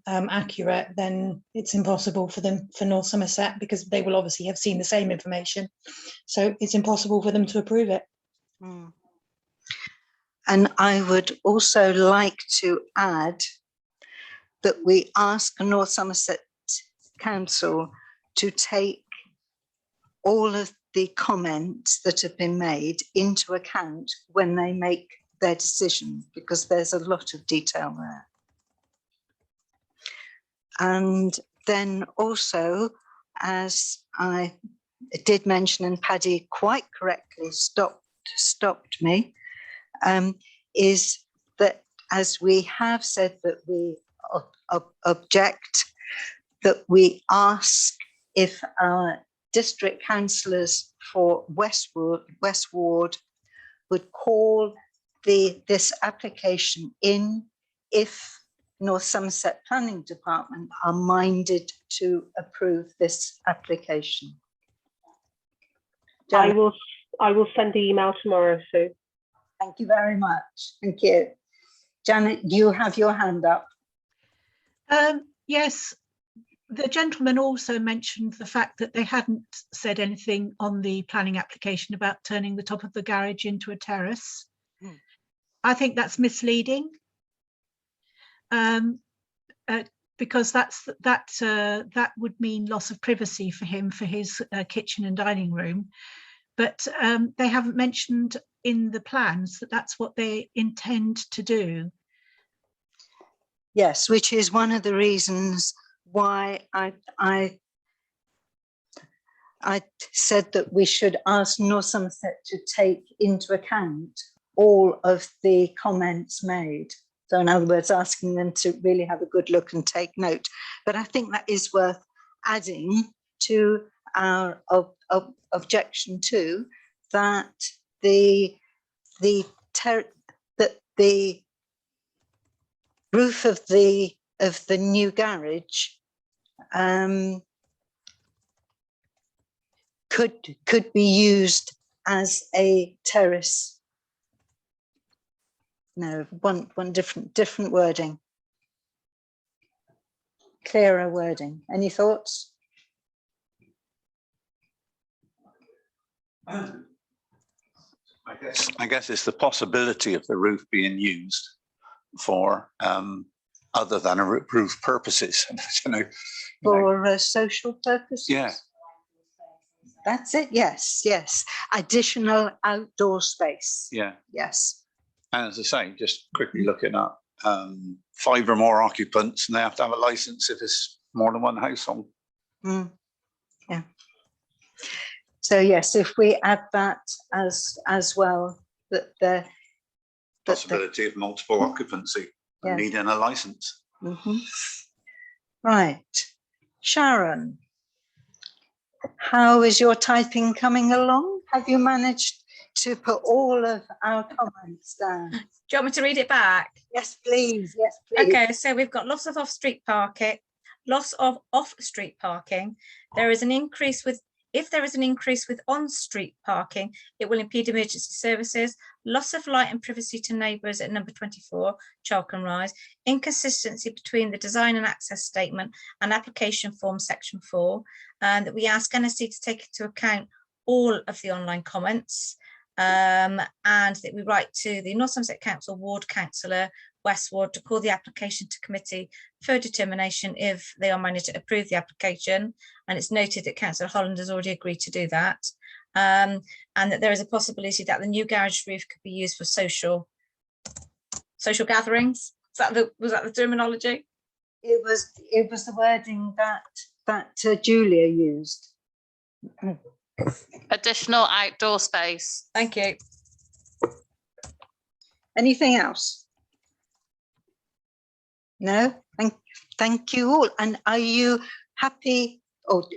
accurate, then it's impossible for North Somerset, because they will obviously have seen the same information. So it's impossible for them to approve it. Mm. And I would also like to add that we ask North Somerset Council to take all of the comments that have been made into account when they make their decision, because there's a lot of detail there. And then also, as I did mention, and Paddy quite correctly stopped me, is that, as we have said that we object, that we ask if our district councillors for West Ward would call this application in if North Somerset Planning Department are minded to approve this application. Janet. I will send the email tomorrow, Sue. Thank you very much. Thank you. Janet, you have your hand up. Yes, the gentleman also mentioned the fact that they hadn't said anything on the planning application about turning the top of the garage into a terrace. I think that's misleading, because that would mean loss of privacy for him for his kitchen and dining room. But they haven't mentioned in the plans that that's what they intend to do. Yes, which is one of the reasons why I said that we should ask North Somerset to take into account all of the comments made. So in other words, asking them to really have a good look and take note. But I think that is worth adding to our objection to, that the roof of the new garage could be used as a terrace. No, one different wording, clearer wording. Any thoughts? I guess it's the possibility of the roof being used for other than roof purposes. For social purposes. Yeah. That's it. Yes, yes. Additional outdoor space. Yeah. Yes. And as I say, just quickly looking up, 5 or more occupants, and they have to have a license if it's more than one household. Mm. Yeah. So yes, if we add that as well, that the Possibility of multiple occupancy and needing a license. Mm-hmm. Right. Sharon, how is your typing coming along? Have you managed to put all of our comments down? Do you want me to read it back? Yes, please. Yes, please. Okay, so we've got lots of off-street parking. loss of off-street parking. There is an increase with, if there is an increase with on-street parking, it will impede emergency services. Loss of light and privacy to neighbours at number 24, Chalcombe Rise. Inconsistency between the design and access statement and application form section 4, and that we ask NSC to take into account all of the online comments, and that we write to the North Somerset Council Ward Councillor West Ward to call the application to committee for determination if they are managed to approve the application. And it's noted that Councillor Holland has already agreed to do that, and that there is a possibility that the new garage roof could be used for social gatherings. Was that the terminology? It was the wording that Julia used. Additional outdoor space. Thank you. Anything else? No? Thank you all. And are you happy, or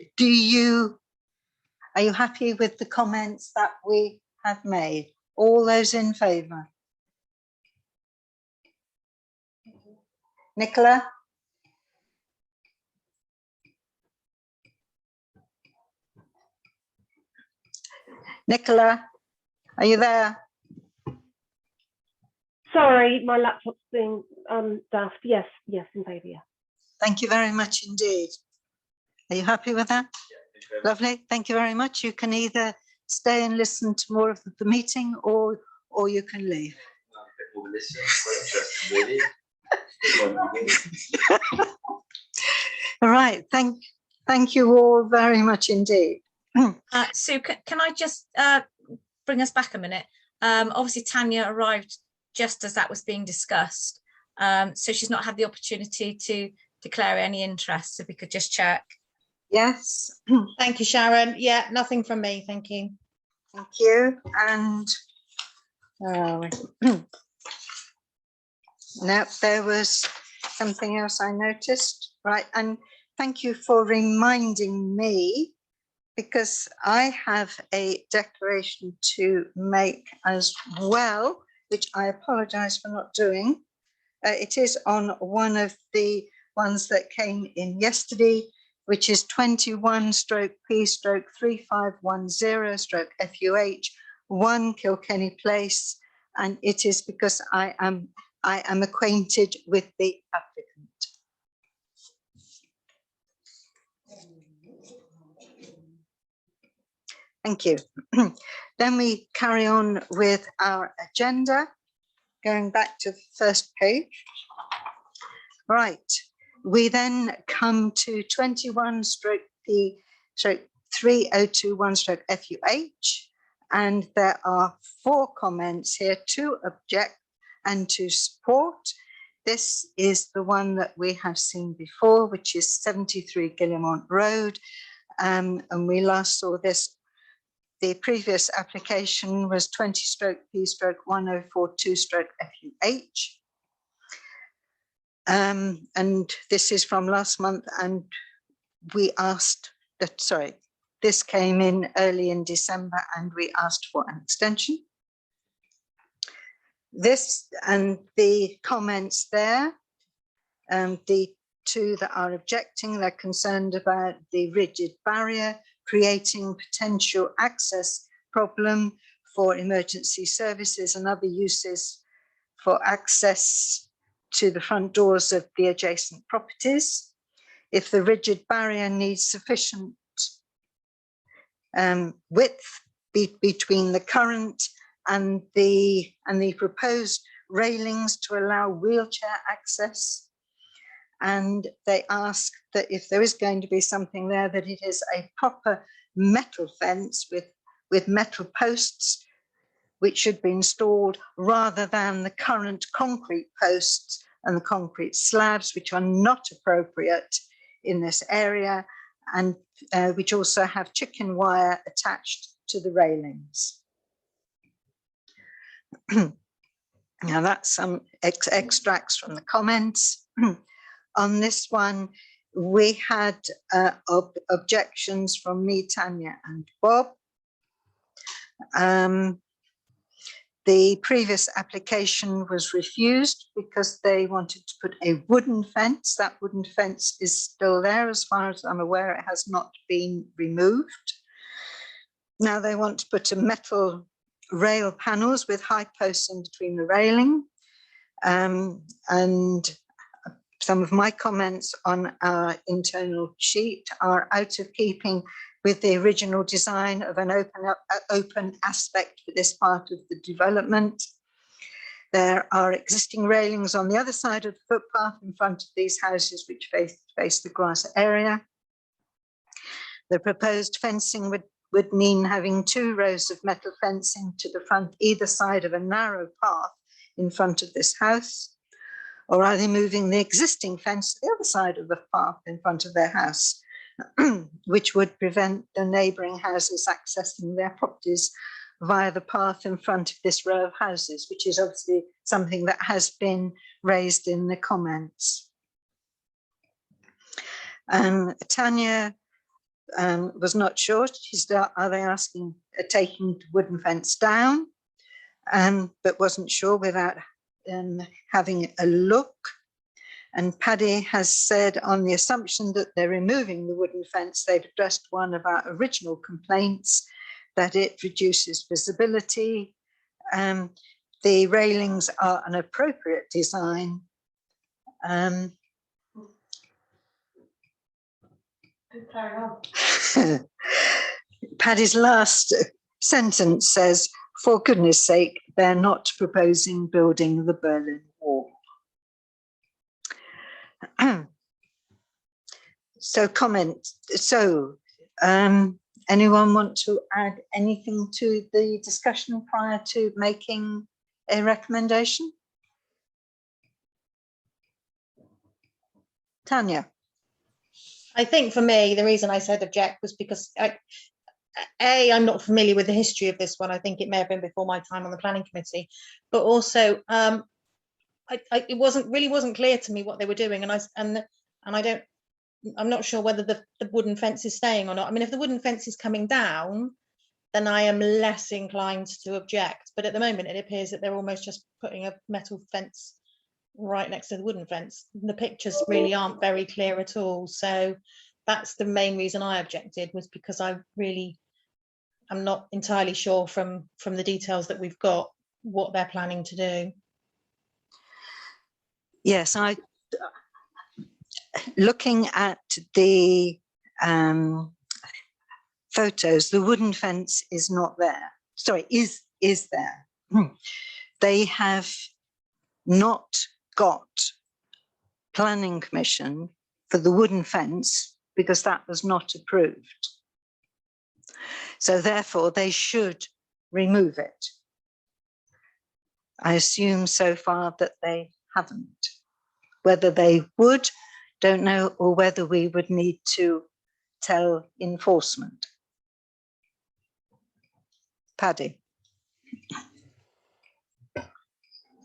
are you happy with the comments that we have made? All those in favour? Nicola? Nicola, are you there? Sorry, my laptop's being daft. Yes, in favour, yeah. Thank you very much indeed. Are you happy with that? Yeah, lovely. Thank you very much. You can either stay and listen to more of the meeting, or you can leave. All right. Thank you all very much indeed. Sue, can I just bring us back a minute? Obviously, Tanya arrived just as that was being discussed, so she's not had the opportunity to declare any interest. If we could just check. Yes. Thank you, Sharon. Yeah, nothing from me. Thank you. Thank you. And no, there was something else I noticed. Right, and thank you for reminding me, because I have a declaration to make as well, which I apologise for not doing. It is on one of the ones that came in yesterday, which is 21/P/3510/FUH 1 Kilkenny Place, and it is because I am acquainted with the applicant. Thank you. Then we carry on with our agenda, going back to the first page. Right, we then come to 21/P/3021/FUH, and there are 4 comments here, 2 object and 2 support. This is the one that we have seen before, which is 73 Guillemont Road, and we last saw this. The previous application was 20/P/1042/FUH. And this is from last month, and we asked that, this came in early in December, and we asked for an extension. This and the comments there, the 2 that are objecting, they're concerned about the rigid barrier creating potential access problem for emergency services and other uses for access to the front doors of the adjacent properties. If the rigid barrier needs sufficient width between the current and the proposed railings to allow wheelchair access. And they ask that if there is going to be something there, that it is a proper metal fence with metal posts, which should be installed, rather than the current concrete posts and the concrete slabs, which are not appropriate in this area, and which also have chicken wire attached to the railings. Now that's some extracts from the comments. On this one, we had objections from me, Tanya, and Bob. The previous application was refused because they wanted to put a wooden fence. That wooden fence is still there. As far as I'm aware, it has not been removed. Now they want to put a metal rail panels with high posts in between the railing. And some of my comments on our internal sheet are out of keeping with the original design of an open aspect for this part of the development. There are existing railings on the other side of the footpath in front of these houses which face the grass area. The proposed fencing would mean having 2 rows of metal fencing to the front either side of a narrow path in front of this house, or are they moving the existing fence to the other side of the path in front of their house, which would prevent the neighbouring houses accessing their properties via the path in front of this row of houses, which is obviously something that has been raised in the comments. Tanya was not sure. Are they asking taking the wooden fence down? But wasn't sure without having a look. And Paddy has said, on the assumption that they're removing the wooden fence, they've addressed one of our original complaints, that it reduces visibility. The railings are an appropriate design. Paddy's last sentence says, for goodness sake, they're not proposing building the Berlin Wall. Anyone want to add anything to the discussion prior to making a recommendation? Tanya. I think for me, the reason I said object was because I'm not familiar with the history of this one. I think it may have been before my time on the planning committee, but also it wasn't clear to me what they were doing, I'm not sure whether the wooden fence is staying or not. I mean, if the wooden fence is coming down, then I am less inclined to object. But at the moment, it appears that they're almost just putting a metal fence right next to the wooden fence. The pictures really aren't very clear at all. So that's the main reason I objected, was because I'm not entirely sure from the details that we've got what they're planning to do. Yes, looking at the photos, the wooden fence is not there. Sorry, is there. They have not got planning permission for the wooden fence because that was not approved. So therefore they should remove it. I assume so far that they haven't. Whether they would, don't know, or whether we would need to tell enforcement. Paddy.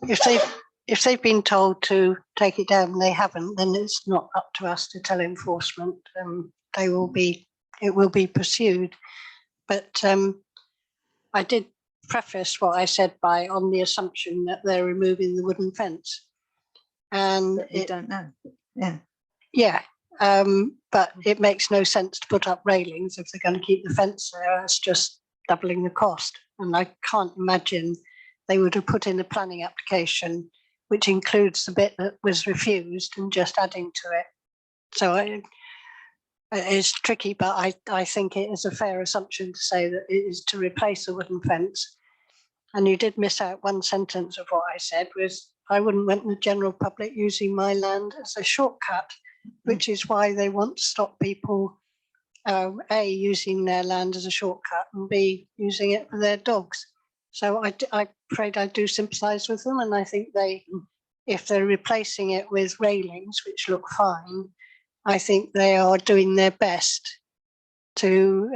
If they've been told to take it down and they haven't, then it's not up to us to tell enforcement. It will be pursued. But I did preface what I said by on the assumption that they're removing the wooden fence. And you don't know. Yeah. Yeah. But it makes no sense to put up railings if they're going to keep the fence there. That's just doubling the cost. And I can't imagine they would have put in a planning application which includes the bit that was refused and just adding to it. So it's tricky, but I think it is a fair assumption to say that it is to replace a wooden fence. And you did miss out one sentence of what I said, was I wouldn't want the general public using my land as a shortcut, which is why they want to stop people, A, using their land as a shortcut, and B, using it for their dogs. So I'm afraid I do sympathise with them, and I think if they're replacing it with railings, which look fine, I think they are doing their best to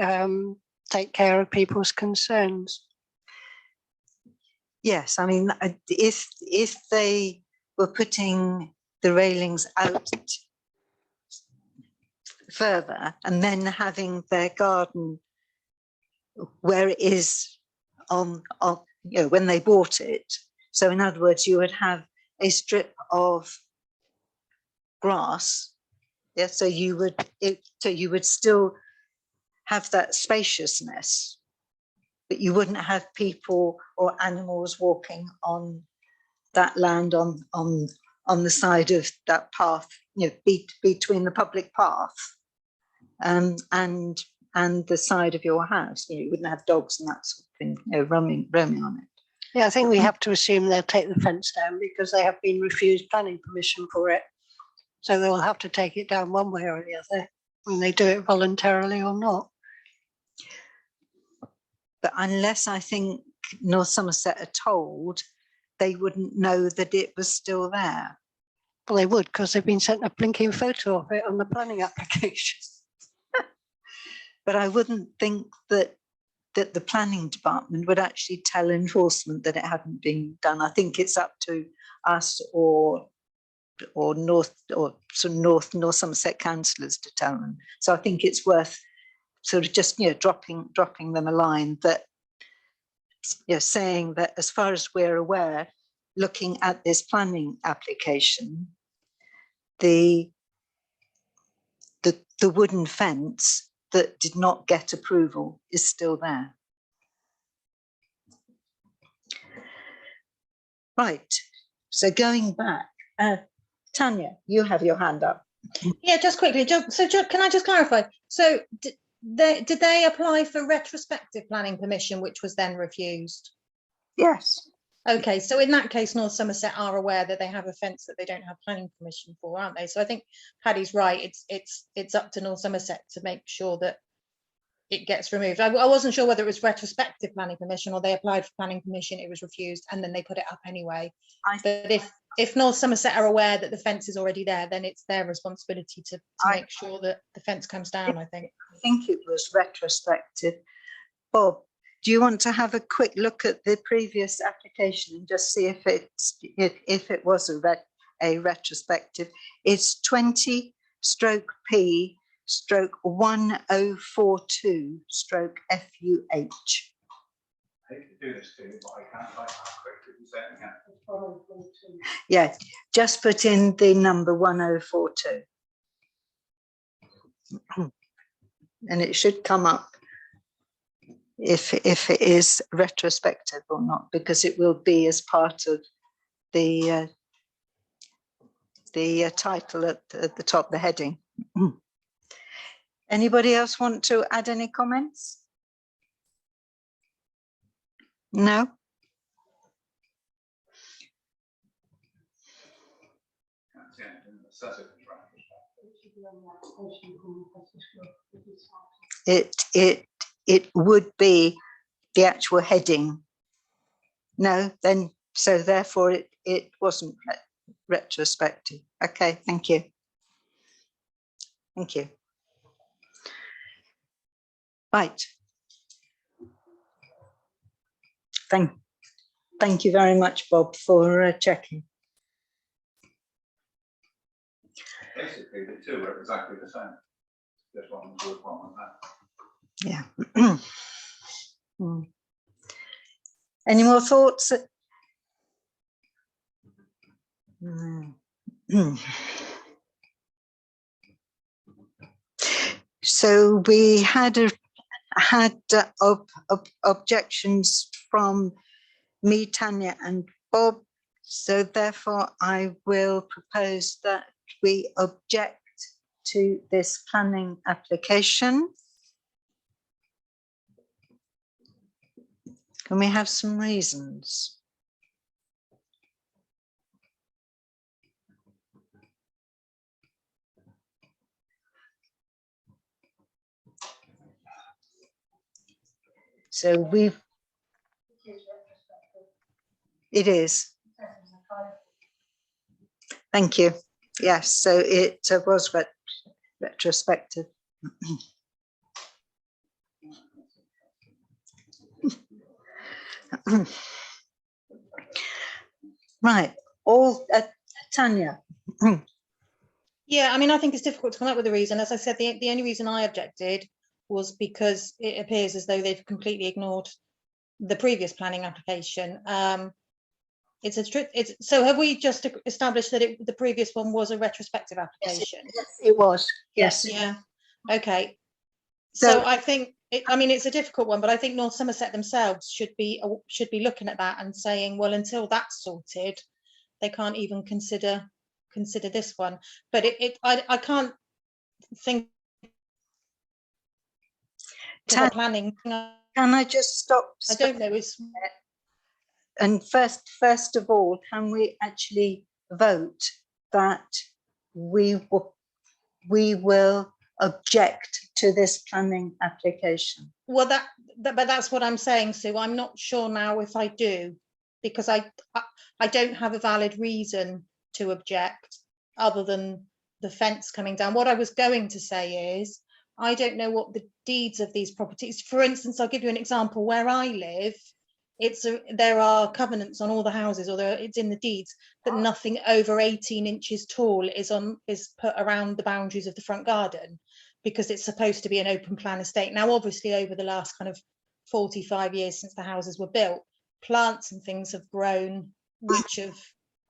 take care of people's concerns. Yes, I mean, if they were putting the railings out further and then having their garden where it is on when they bought it. So in other words, you would have a strip of grass. Yeah, so you would still have that spaciousness, but you wouldn't have people or animals walking on that land on the side of that path, between the public path and the side of your house. You wouldn't have dogs and that sort of thing, roaming on it. Yeah, I think we have to assume they'll take the fence down because they have been refused planning permission for it. So they'll have to take it down one way or the other, when they do it voluntarily or not. But unless I think North Somerset are told, they wouldn't know that it was still there. Well, they would, because they've been sent a blinking photo of it on the planning application. But I wouldn't think that the planning department would actually tell enforcement that it hadn't been done. I think it's up to us or North Somerset councillors to tell them. So I think it's worth sort of just dropping them a line that saying that as far as we're aware, looking at this planning application, the wooden fence that did not get approval is still there. Right, so going back, Tanya, you have your hand up. Yeah, just quickly. So can I just clarify? So did they apply for retrospective planning permission, which was then refused? Yes. Okay, so in that case, North Somerset are aware that they have a fence that they don't have planning permission for, aren't they? So I think Paddy's right. It's up to North Somerset to make sure that it gets removed. I wasn't sure whether it was retrospective planning permission or they applied for planning permission, it was refused, and then they put it up anyway. But if North Somerset are aware that the fence is already there, then it's their responsibility to make sure that the fence comes down, I think. I think it was retrospective. Bob, do you want to have a quick look at the previous application and just see if it was a retrospective? It's 20/P/1042/FUH. I hate to do this to you, but I can't find how quickly you say it again. Yeah, just put in the number 1042. And it should come up if it is retrospective or not, because it will be as part of the title at the top, the heading. Anybody else want to add any comments? No? It would be the actual heading. No, then so therefore it wasn't retrospective. Okay, thank you. Thank you. Right. Thank you very much, Bob, for checking. Basically, the two are exactly the same. This one was good, one was that. Yeah. Any more thoughts? So we had objections from me, Tanya, and Bob. So therefore, I will propose that we object to this planning application. Can we have some reasons? So it is. Thank you. Yes, so it was retrospective. Right, Tanya. Yeah, I mean, I think it's difficult to come up with a reason. As I said, the only reason I objected was because it appears as though they've completely ignored the previous planning application. So have we just established that the previous one was a retrospective application? Yes, it was. Yes. Yeah. Okay. So- So I think it's a difficult one, but I think North Somerset themselves should be looking at that and saying, well, until that's sorted, they can't even consider this one. But I can't think of planning. Can I just stop? I don't know. And first of all, can we actually vote that we will object to this planning application? Well, but that's what I'm saying, Sue. I'm not sure now if I do, because I don't have a valid reason to object other than the fence coming down. What I was going to say is, I don't know what the deeds of these properties. For instance, I'll give you an example. Where I live, there are covenants on all the houses, or it's in the deeds that nothing over 18 inches tall is put around the boundaries of the front garden, because it's supposed to be an open plan estate. Now, obviously, over the last kind of 45 years since the houses were built, plants and things have grown which have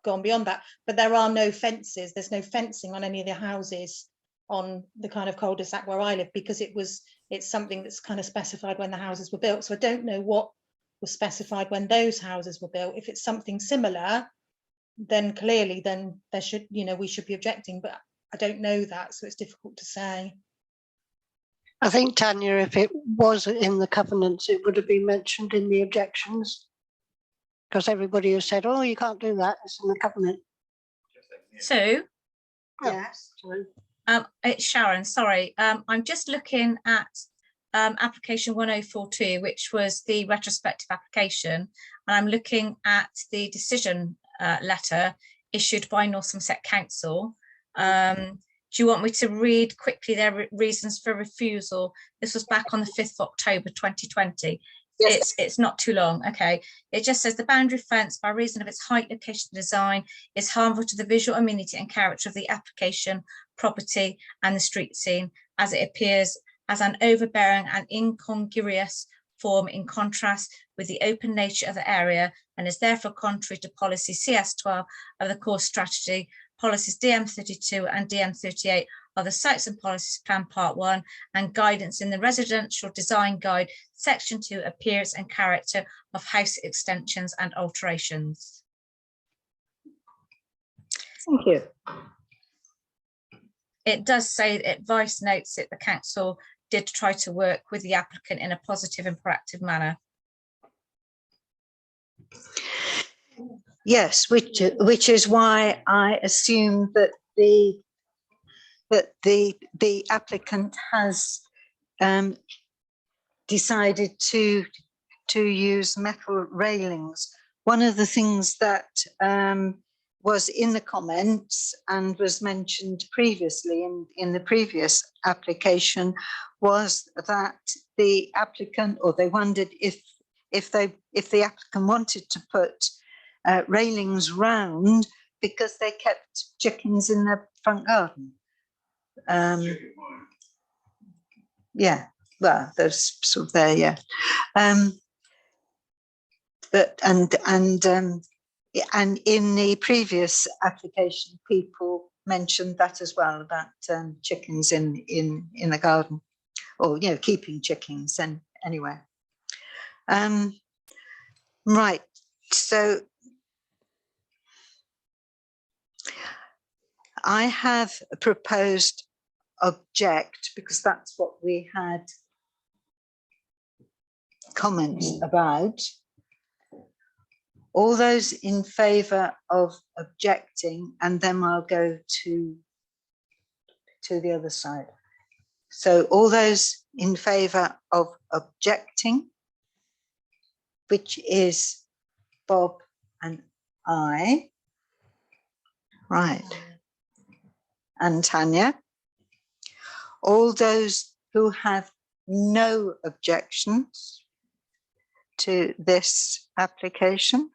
gone beyond that, but there are no fences. There's no fencing on any of the houses on the kind of cul-de-sac where I live, because it's something that's kind of specified when the houses were built. So I don't know what was specified when those houses were built. If it's something similar, then clearly there should, we should be objecting, but I don't know that, so it's difficult to say. I think, Tanya, if it was in the covenants, it would have been mentioned in the objections, because everybody has said, oh, you can't do that, it's in the covenant. So Yes. it's Sharon, sorry. I'm just looking at application 1042, which was the retrospective application, and I'm looking at the decision letter issued by North Somerset Council. Do you want me to read quickly their reasons for refusal? This was back on the 5th of October 2020. Yes. It's not too long. Okay. It just says the boundary fence, by reason of its height, location, design, is harmful to the visual amenity and character of the application, property, and the street scene, as it appears as an overbearing and incongruous form in contrast with the open nature of the area, and is therefore contrary to policy CS12 of the core strategy, policies DM32 and DM38 of the Sites and Policies Plan Part 1, and guidance in the Residential Design Guide, Section 2, appearance and character of house extensions and alterations. Thank you. It does say, advice notes that the council did try to work with the applicant in a positive and proactive manner. Yes, which is why I assume that the applicant has decided to use metal railings. One of the things that was in the comments and was mentioned previously in the previous application was that the applicant, or they wondered if the applicant wanted to put railings round because they kept chickens in their front garden. Yeah, well, there's sort of there, yeah. But and in the previous application, people mentioned that as well, about chickens in the garden, or keeping chickens. And anyway, right. So I have proposed object, because that's what we had comments about. All those in favour of objecting, and then I'll go to the other side. So all those in favour of objecting, which is Bob and I, right, and Tanya. All those who have no objections to this application,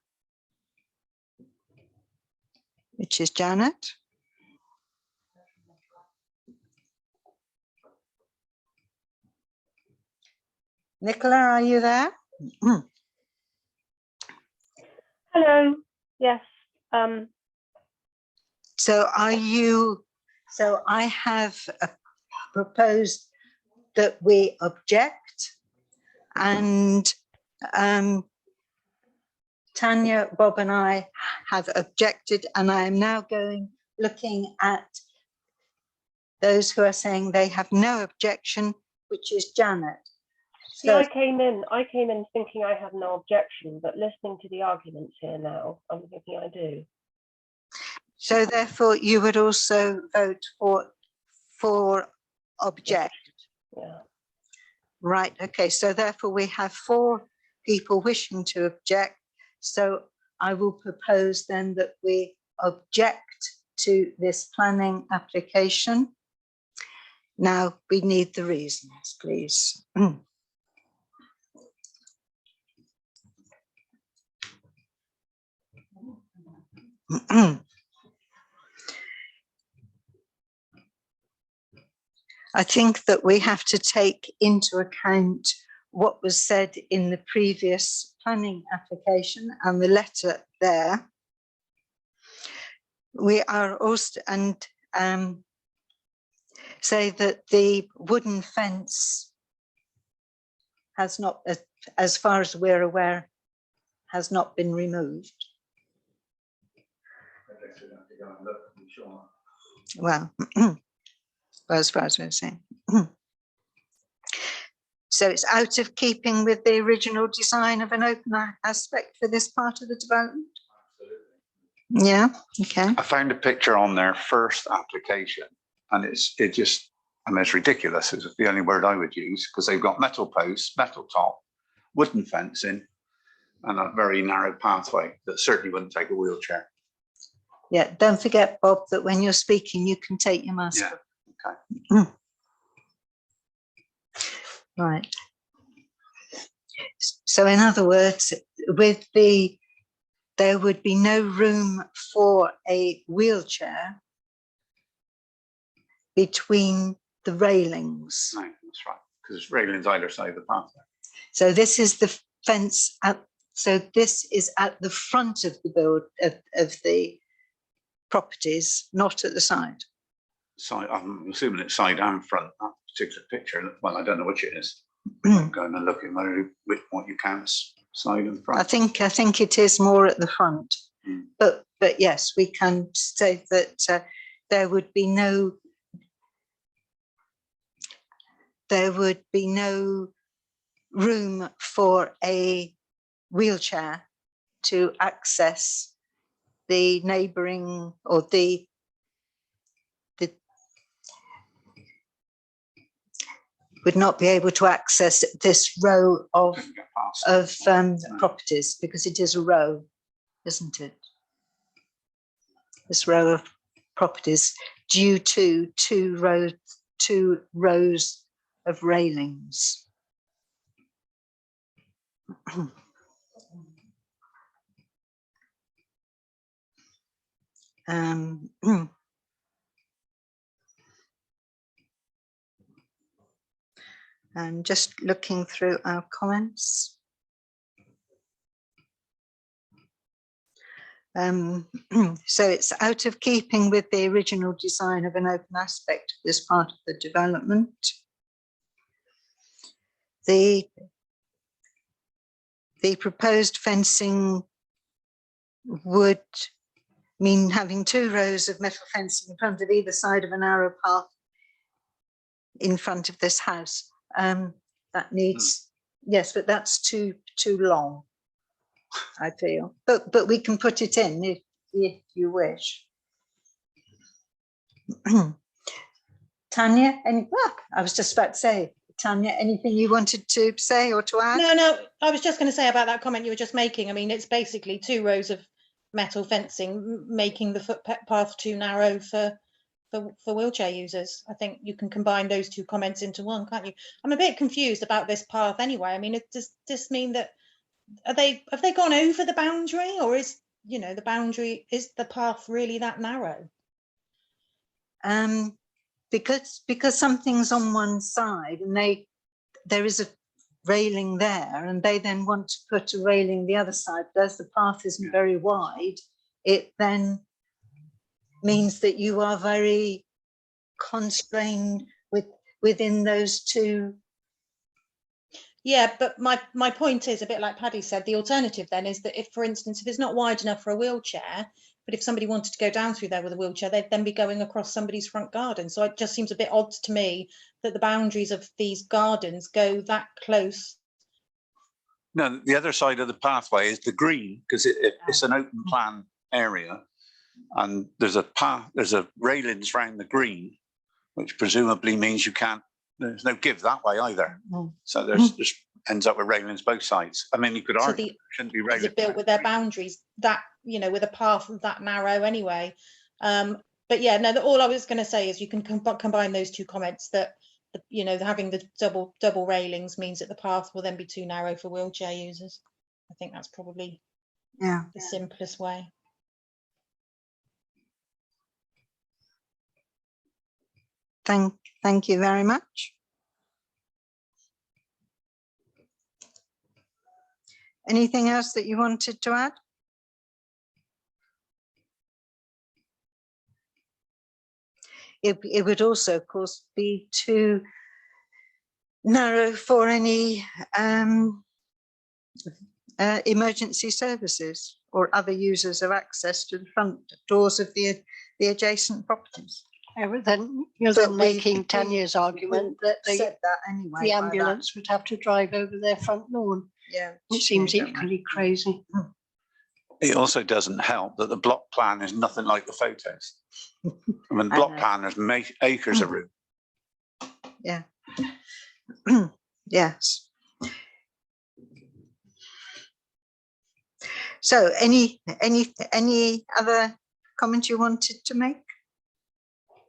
which is Janet. Nicola, are you there? Hello. Yes. So I have proposed that we object, and Tanya, Bob and I have objected, and I am now looking at those who are saying they have no objection, which is Janet. Yeah, I came in thinking I had no objection, but listening to the arguments here now, I'm thinking I do. So therefore you would also vote for object. Yeah. Right, okay, so therefore we have 4 people wishing to object. So I will propose then that we object to this planning application. Now we need the reasons, please. I think that we have to take into account what was said in the previous planning application and the letter there. We are also, and say that the wooden fence has not, as far as we're aware, has not been removed. Well, as far as we're saying. So it's out of keeping with the original design of an open aspect for this part of the development? Absolutely. Yeah, okay. I found a picture on their first application, and it's ridiculous. It's the only word I would use, because they've got metal posts, metal top, wooden fencing, and a very narrow pathway that certainly wouldn't take a wheelchair. Yeah, don't forget, Bob, that when you're speaking, you can take your mask off. Okay. Right. So in other words, there would be no room for a wheelchair between the railings. No, that's right, because railings either side of the pathway. So this is the fence so this is at the front of the of the properties, not at the side. Side, I'm assuming it's side and front, that particular picture. Well, I don't know which it is. I'm going and looking which what you count as side and front. I think it is more at the front. But yes, we can say that there would be no room for a wheelchair to access the neighbouring, or the would not be able to access this row of properties, because it is a row, isn't it? This row of properties due to two rows of railings. And just looking through our comments. So it's out of keeping with the original design of an open aspect of this part of the development. The proposed fencing would mean having 2 rows of metal fencing in front of either side of a narrow path in front of this house. That needs, yes, but that's too long, I feel. But we can put it in if you wish. Tanya, I was just about to say, Tanya, anything you wanted to say or to add? No, I was just going to say about that comment you were just making. I mean, it's basically 2 rows of metal fencing, making the footpath too narrow for wheelchair users. I think you can combine those 2 comments into one, can't you? I'm a bit confused about this path anyway. I mean, does this mean that have they gone over the boundary, or is the boundary, is the path really that narrow? Because something's on one side, and there is railing there and they then want to put a railing the other side, but as the path isn't very wide, it then means that you are very constrained within those two. Yeah, but my point is a bit like Paddy said, the alternative then is that if, for instance, if it's not wide enough for a wheelchair, but if somebody wanted to go down through there with a wheelchair, they'd then be going across somebody's front garden. So it just seems a bit odd to me that the boundaries of these gardens go that close. No, the other side of the pathway is the green, because it's an open plan area, and there's a railings around the green, which presumably means there's no give that way either. So there's ends up with railings both sides. I mean, you could argue it shouldn't be railings. Is it built with their boundaries that, you know, with a path that narrow anyway? But yeah, no, all I was going to say is you can combine those two comments, that, you know, having the double railings means that the path will then be too narrow for wheelchair users. I think that's probably the simplest way. Thank you very much. Anything else that you wanted to add? It would also, of course, be too narrow for any emergency services or other users of access to the front doors of the adjacent properties. Then you're then making Tanya's argument that the ambulance would have to drive over their front lawn. Yeah, which seems equally crazy. It also doesn't help that the block plan is nothing like the photos. I mean, the block plan has acres of room. Yeah. Yes. So, any other comments you wanted to make?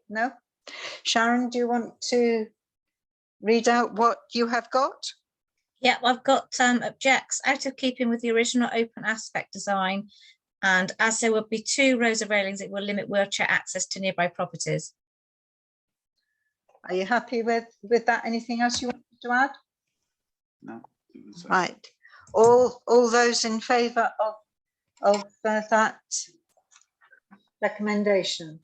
No? Sharon, do you want to read out what you have got? Yeah, I've got objects out of keeping with the original open aspect design, and as there will be 2 rows of railings, it will limit wheelchair access to nearby properties. Are you happy with that? Anything else you want to add? No. Right. All those in favour of that recommendation?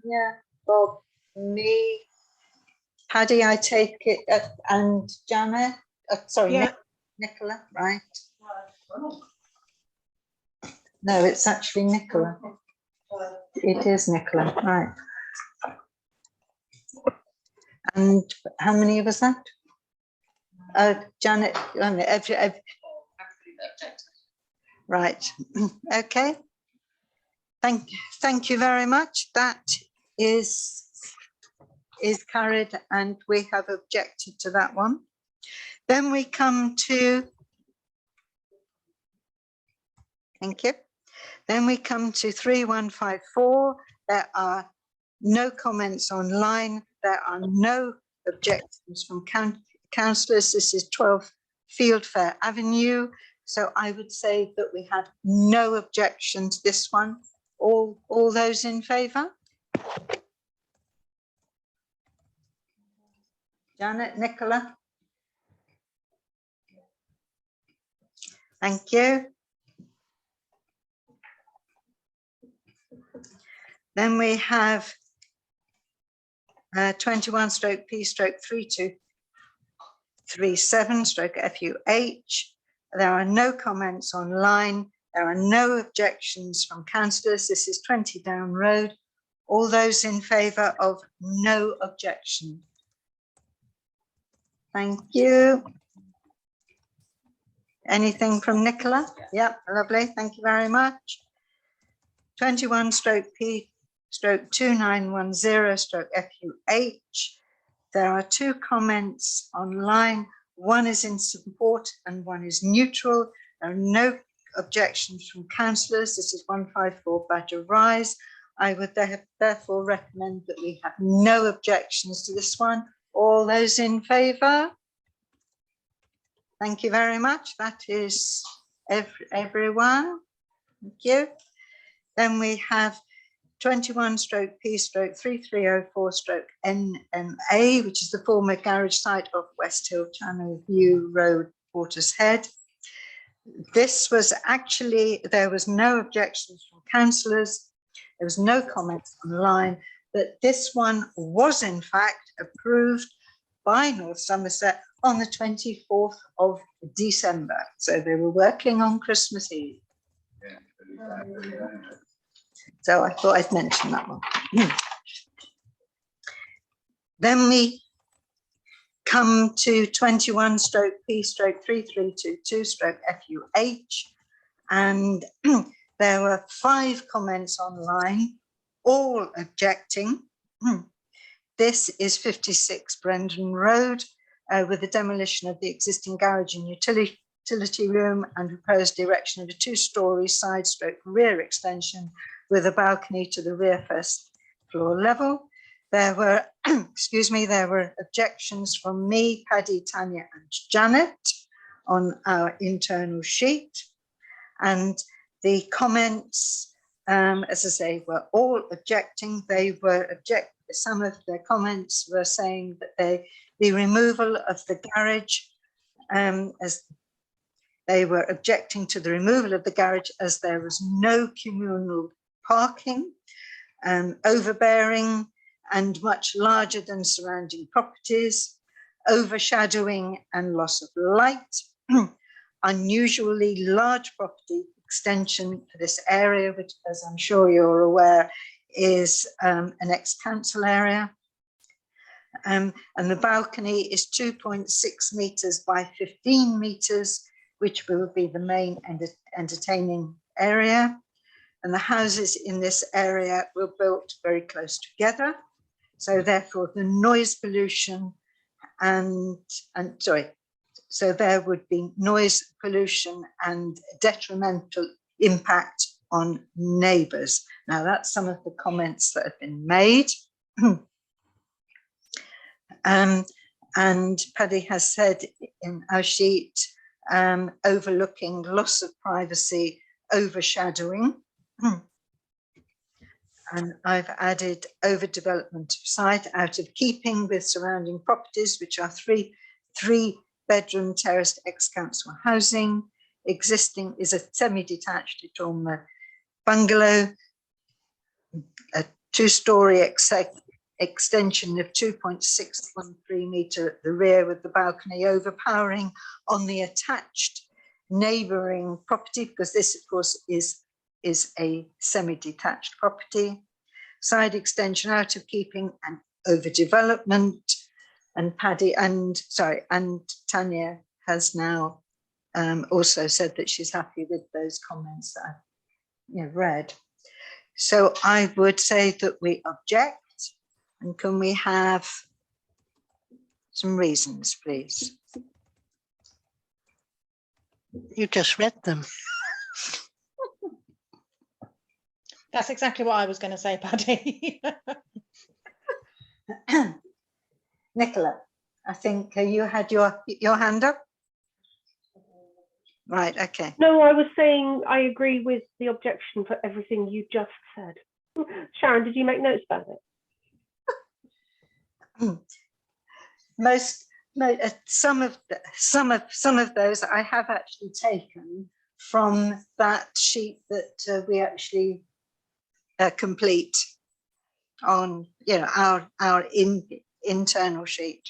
Yeah. Bob, me, Paddy, I take it, and Janet. Sorry, Yeah. Nicola, right? No, it's actually Nicola. It is Nicola, right. And how many of us that? Janet, right. Okay. Thank you very much. That is carried, and we have objected to that one. Then we come to, thank you. Then we come to 3154. There are no comments online. There are no objections from councillors. This is 12 Fieldfare Avenue. So I would say that we have no objection to this one. All those in favour? Janet, Nicola? Thank you. Then we have 21/P/3237/FUH. There are no comments online. There are no objections from councillors. This is 20 Down Road. All those in favour of no objection? Thank you. Anything from Nicola? Yep, lovely. Thank you very much. 21/P/2910/FUH. There are 2 comments online. One is in support and one is neutral. There are no objections from councillors. This is 154 Badger Rise. I would therefore recommend that we have no objections to this one. All those in favour? Thank you very much. That is everyone. Thank you. Then we have 21/P/3304/NMA, which is the former garage site of West Hill Channel View Road, Watershead. This was actually, there was no objections from councillors, there was no comments online, but this one was in fact approved by North Somerset on the 24th of December. So they were working on Christmas Eve. So I thought I'd mention that one. Then we come to 21/P/3322/FUH, and there were 5 comments online, all objecting. This is 56 Brendan Road, with the demolition of the existing garage and utility room and proposed erection of a 2-storey side stroke rear extension with a balcony to the rear first floor level. There were, there were objections from me, Paddy, Tanya and Janet on our internal sheet. And the comments, as I say, were all objecting. Some of their comments were saying that the removal of the garage, as they were objecting to the removal of the garage as there was no communal parking, overbearing and much larger than surrounding properties, overshadowing and loss of light, unusually large property extension for this area, which, as I'm sure you're aware, is an ex-council area. And the balcony is 2.6 metres by 15 metres, which will be the main entertaining area. And the houses in this area were built very close together. So therefore the noise pollution so there would be noise pollution and detrimental impact on neighbours. Now that's some of the comments that have been made. And Paddy has said in our sheet, overlooking loss of privacy, overshadowing. And I've added overdevelopment of site out of keeping with surrounding properties, which are three-bedroom terraced ex-council housing. Existing is a semi-detached dormer bungalow, a 2-storey extension of 2.613 metre at the rear with the balcony overpowering on the attached neighbouring property, because this, of course, is a semi-detached property. Side extension out of keeping and overdevelopment. And Tanya has now also said that she's happy with those comments that I've read. So I would say that we object. And can we have some reasons, please? You just read them. That's exactly what I was going to say, Paddy. Nicola, I think you had your hand up. Right, okay. No, I was saying I agree with the objection for everything you just said. Sharon, did you make notes about it? Some of those I have actually taken from that sheet that we actually complete on our internal sheet.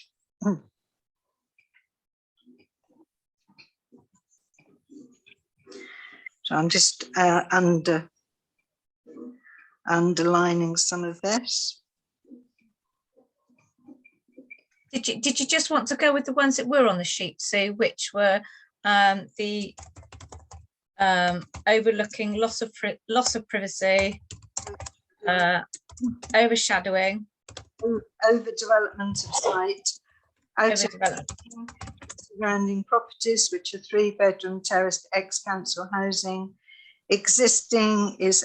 So I'm just underlining some of this. Did you just want to go with the ones that were on the sheet, Sue, which were the overlooking loss of privacy, overshadowing, overdevelopment of site, surrounding properties, which are 3-bedroom terraced ex-council housing. Existing is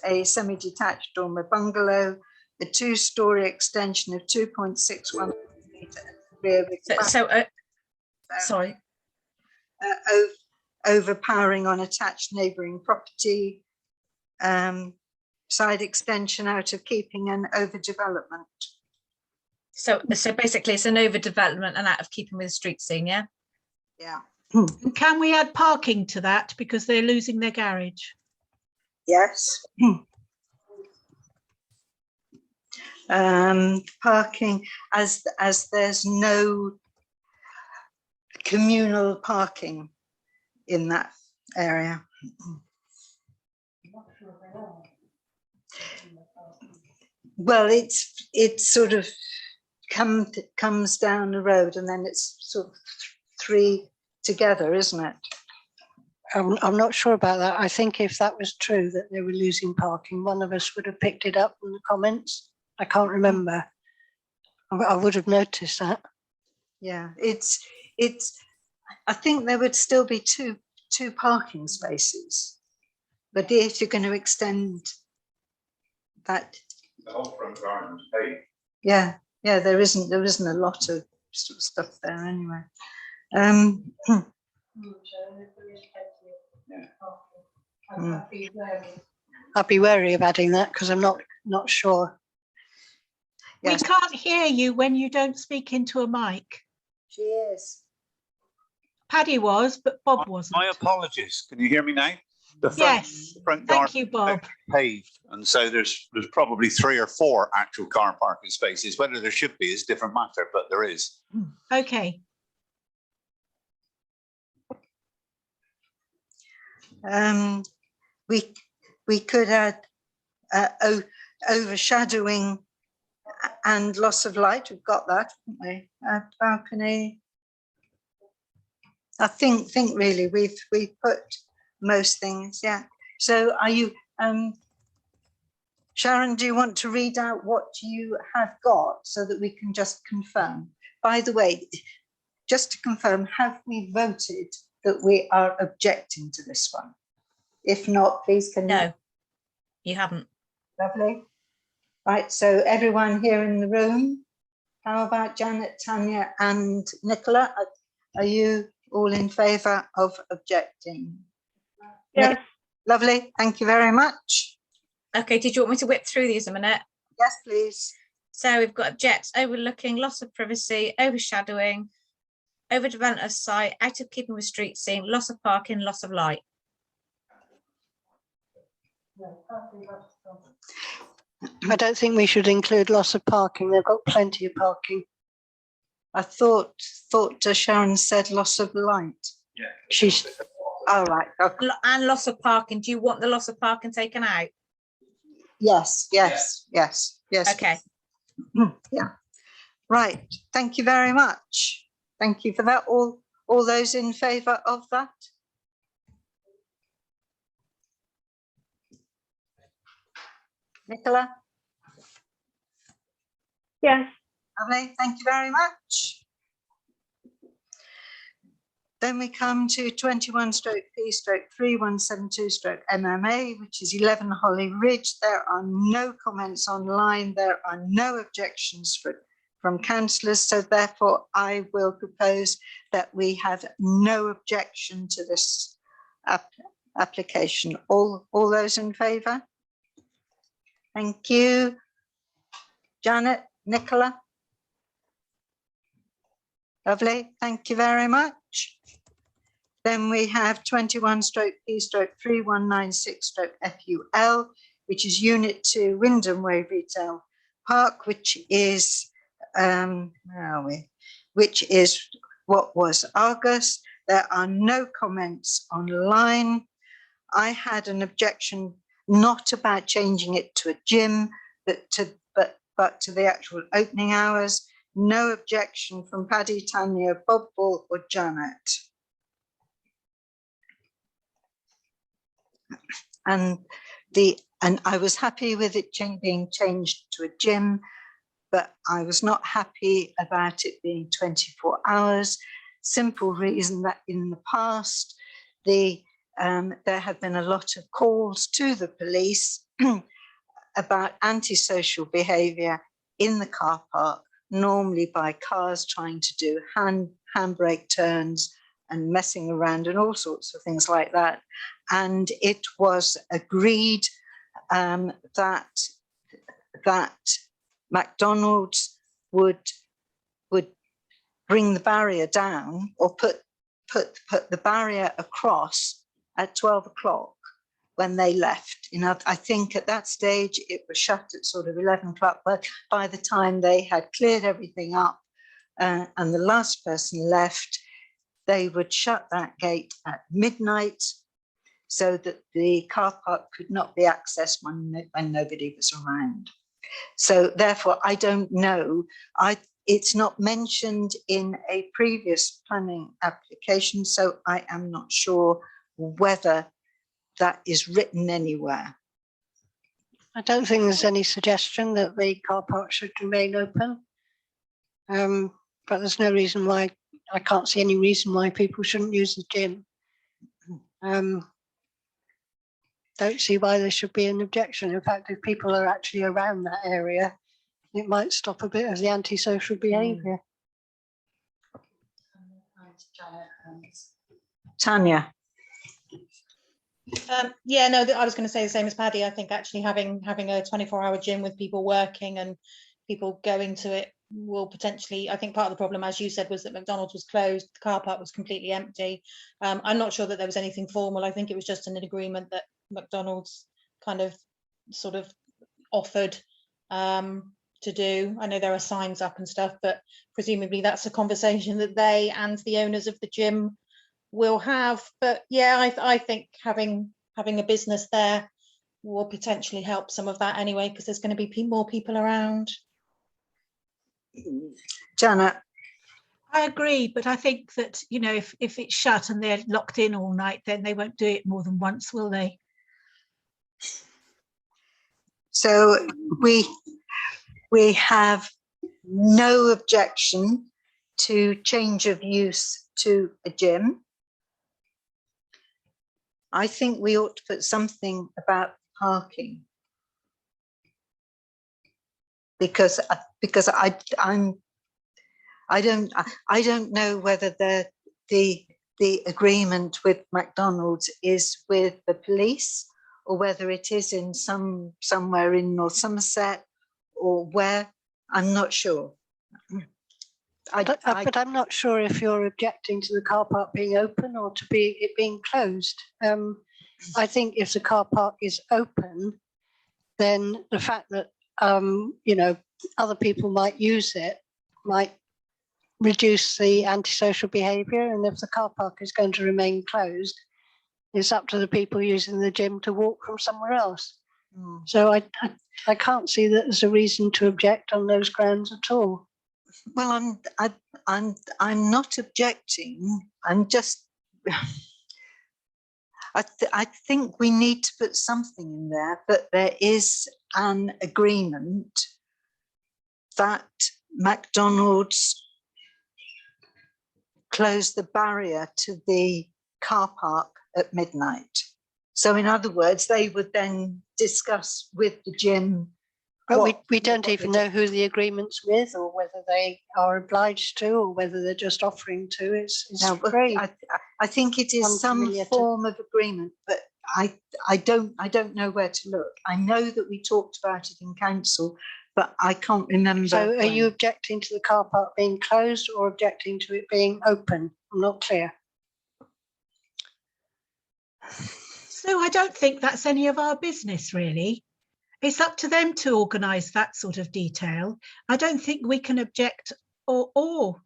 a semi-detached dormer bungalow, a 2-storey extension of 2.61 meters. Sorry. Overpowering on attached neighbouring property. side extension out of keeping and overdevelopment. So basically it's an overdevelopment and out of keeping with the street scene, yeah? Yeah. And can we add parking to that because they're losing their garage? Yes. Parking, as there's no communal parking in that area. Well, it's sort of comes down the road and then it's sort of three together, isn't it? I'm not sure about that. I think if that was true, that they were losing parking, one of us would have picked it up in the comments. I can't remember. I would have noticed that. Yeah, it's. I think there would still be two parking spaces, but if you're going to extend that, The whole front garden's paved. yeah, there isn't a lot of sort of stuff there anyway. I'd be wary of adding that because I'm not sure. Yes. We can't hear you when you don't speak into a mic. She is. Paddy was, but Bob wasn't. My apologies. Can you hear me now? The front, Yes. front Thank garden you, Bob. paved, and so there's probably 3 or 4 actual car parking spaces. Whether there should be is a different matter, but there is. Okay. We could add overshadowing and loss of light. We've got that, haven't we? Balcony. I think really we've put most things, yeah. So are you, Sharon, do you want to read out what you have got so that we can just confirm? By the way, just to confirm, have we voted that we are objecting to this one? If not, please can you? No, you haven't. Lovely. Right, so everyone here in the room, how about Janet, Tanya and Nicola? Are you all in favour of objecting? Yes. Lovely, thank you very much. Okay, did you want me to whip through these a minute? Yes, please. So we've got objects, overlooking, loss of privacy, overshadowing, overdevelopment of site, out of keeping with street scene, loss of parking, loss of light. I don't think we should include loss of parking. They've got plenty of parking. I thought Sharon said loss of light. Yeah. She's, all right. Okay. And loss of parking. Do you want the loss of parking taken out? Yes. Okay. Yeah. Right. Thank you very much. Thank you for that. All those in favour of that? Nicola? Yes. Lovely. Thank you very much. Then we come to 21/P/3172/MMA, which is 11 Holly Ridge. There are no comments online. There are no objections from councillors. So therefore, I will propose that we have no objection to this application. All those in favour? Thank you. Janet, Nicola? Lovely. Thank you very much. Then we have 21/P/3196/FUL, which is Unit 2, Wyndham Way Retail Park, which is what was Argus. There are no comments online. I had an objection not about changing it to a gym, but to the actual opening hours. No objection from Paddy, Tanya, Bob Ball or Janet. And I was happy with it being changed to a gym, but I was not happy about it being 24 hours. Simple reason that in the past, there have been a lot of calls to the police about antisocial behaviour in the car park, normally by cars trying to do handbrake turns and messing around and all sorts of things like that. And it was agreed that McDonald's would bring the barrier down, or put the barrier across at 12 o'clock when they left. You know, I think at that stage it was shut at sort of 11 o'clock, but by the time they had cleared everything up and the last person left, they would shut that gate at midnight so that the car park could not be accessed when nobody was around. So therefore, I don't know. It's not mentioned in a previous planning application, so I am not sure whether that is written anywhere. I don't think there's any suggestion that the car park should remain open. But there's no reason why, I can't see any reason why people shouldn't use the gym. Don't see why there should be an objection. In fact, if people are actually around that area, it might stop a bit of the antisocial behaviour. Tanya. Yeah, no, I was going to say the same as Paddy. I think actually having a 24-hour gym with people working and people going to it will potentially, I think part of the problem, as you said, was that McDonald's was closed, the car park was completely empty. I'm not sure that there was anything formal. I think it was just an agreement that McDonald's kind of sort of offered to do. I know there are signs up and stuff, but presumably that's a conversation that they and the owners of the gym will have. But yeah, I think having a business there will potentially help some of that anyway, because there's going to be more people around. Janet. I agree, but I think that, you know, if it's shut and they're locked in all night, then they won't do it more than once, will they? So we have no objection to change of use to a gym. I think we ought to put something about parking, because I don't know whether the agreement with McDonald's is with the police, or whether it is in somewhere in North Somerset, or where. I'm not sure. But I'm not sure if you're objecting to the car park being open or to it being closed. I think if the car park is open, then the fact that you know, other people might use it might reduce the antisocial behaviour. And if the car park is going to remain closed, it's up to the people using the gym to walk from somewhere else. So I can't see that there's a reason to object on those grounds at all. Well, I'm not objecting. I'm just. I think we need to put something in there that there is an agreement that McDonald's closed the barrier to the car park at midnight. So in other words, they would then discuss with the gym. But we don't even know who the agreement's with, or whether they are obliged to, or whether they're just offering to. It's no, very I think it is some form of agreement, but I don't know where to look. I know that we talked about it in council, but I can't remember. So are you objecting to the car park being closed, or objecting to it being open? I'm not clear. So I don't think that's any of our business, really. It's up to them to organise that sort of detail. I don't think we can object or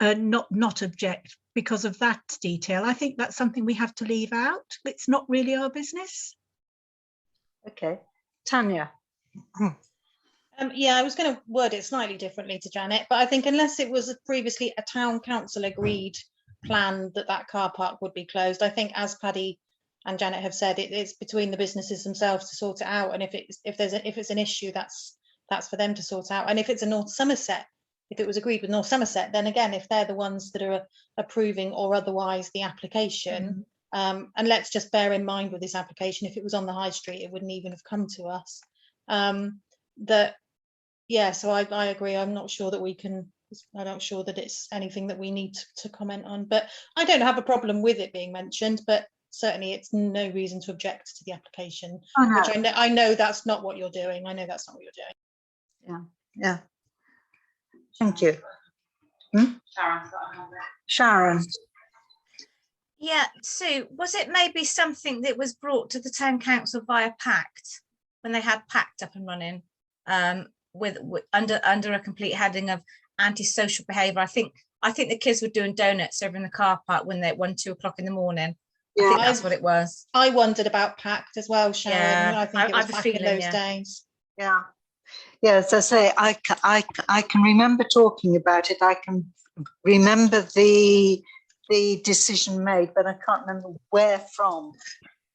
not object because of that detail. I think that's something we have to leave out. It's not really our business. Okay, Tanya. Yeah, I was going to word it slightly differently to Janet, but I think unless it was previously a town council agreed plan that car park would be closed, I think, as Paddy and Janet have said, it's between the businesses themselves to sort it out. And if it's an issue, that's for them to sort out. And if it's a North Somerset, if it was agreed with North Somerset, then again, if they're the ones that are approving or otherwise the application, and let's just bear in mind with this application, if it was on the high street, it wouldn't even have come to us. So I agree. I'm not sure that it's anything that we need to comment on, but I don't have a problem with it being mentioned, but certainly it's no reason to object to the application, Oh, no. which I know that's not what you're doing. I know that's not what you're doing. Yeah. Thank you. Sharon. Yeah, Sue, was it maybe something that was brought to the town council via Pact when they had Pact up and running, with under a complete heading of antisocial behaviour? I think the kids were doing donuts over in the car park when they 2 o'clock in the morning. Yeah. I think that's what it was. I wondered about Pact as well, Sharon. Yeah, I think it was I've a back in feeling, those yeah. days. Yeah. Yeah, as I say, I can remember talking about it. I can remember the decision made, but I can't remember where from.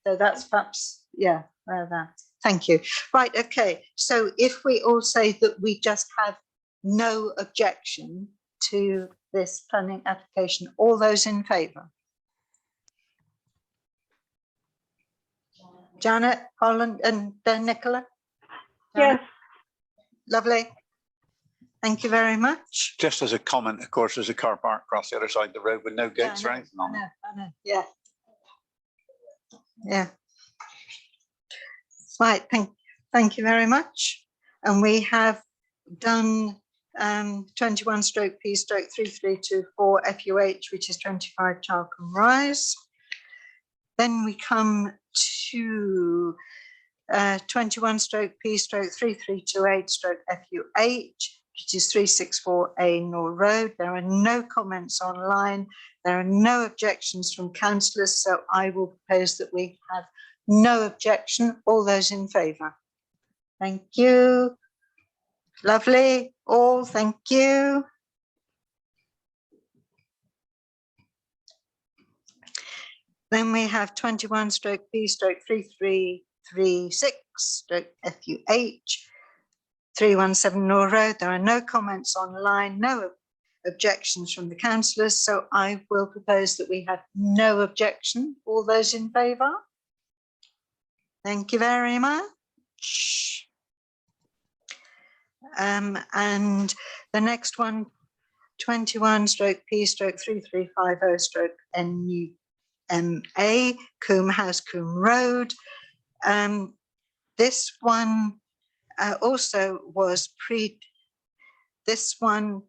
So that's perhaps, yeah, that. Thank you. Right, okay. So if we all say that we just have no objection to this planning application, all those in favour? Janet, Holland, and then Nicola? Yes. Lovely. Thank you very much. Just as a comment, of course, there's a car park across the other side of the road with no gates or anything on it. I know. Yeah. Yeah. Right. Thank you very much. And we have done 21/P/3324 FUH, which is 25 Charlcombe Rise. Then we come to 21/P/3328/FUH, which is 364A Nor Road. There are no comments online. There are no objections from councillors, so I will propose that we have no objection. All those in favour? Thank you. Lovely. All, thank you. Then we have 21/P/3336/FUH, 317 Nor Road. There are no comments online, no objections from the councillors, so I will propose that we have no objection. All those in favour? Thank you very much. And the next one, 21/P/3350/NUMA, Coombe House, Coombe Road. This one also was this one,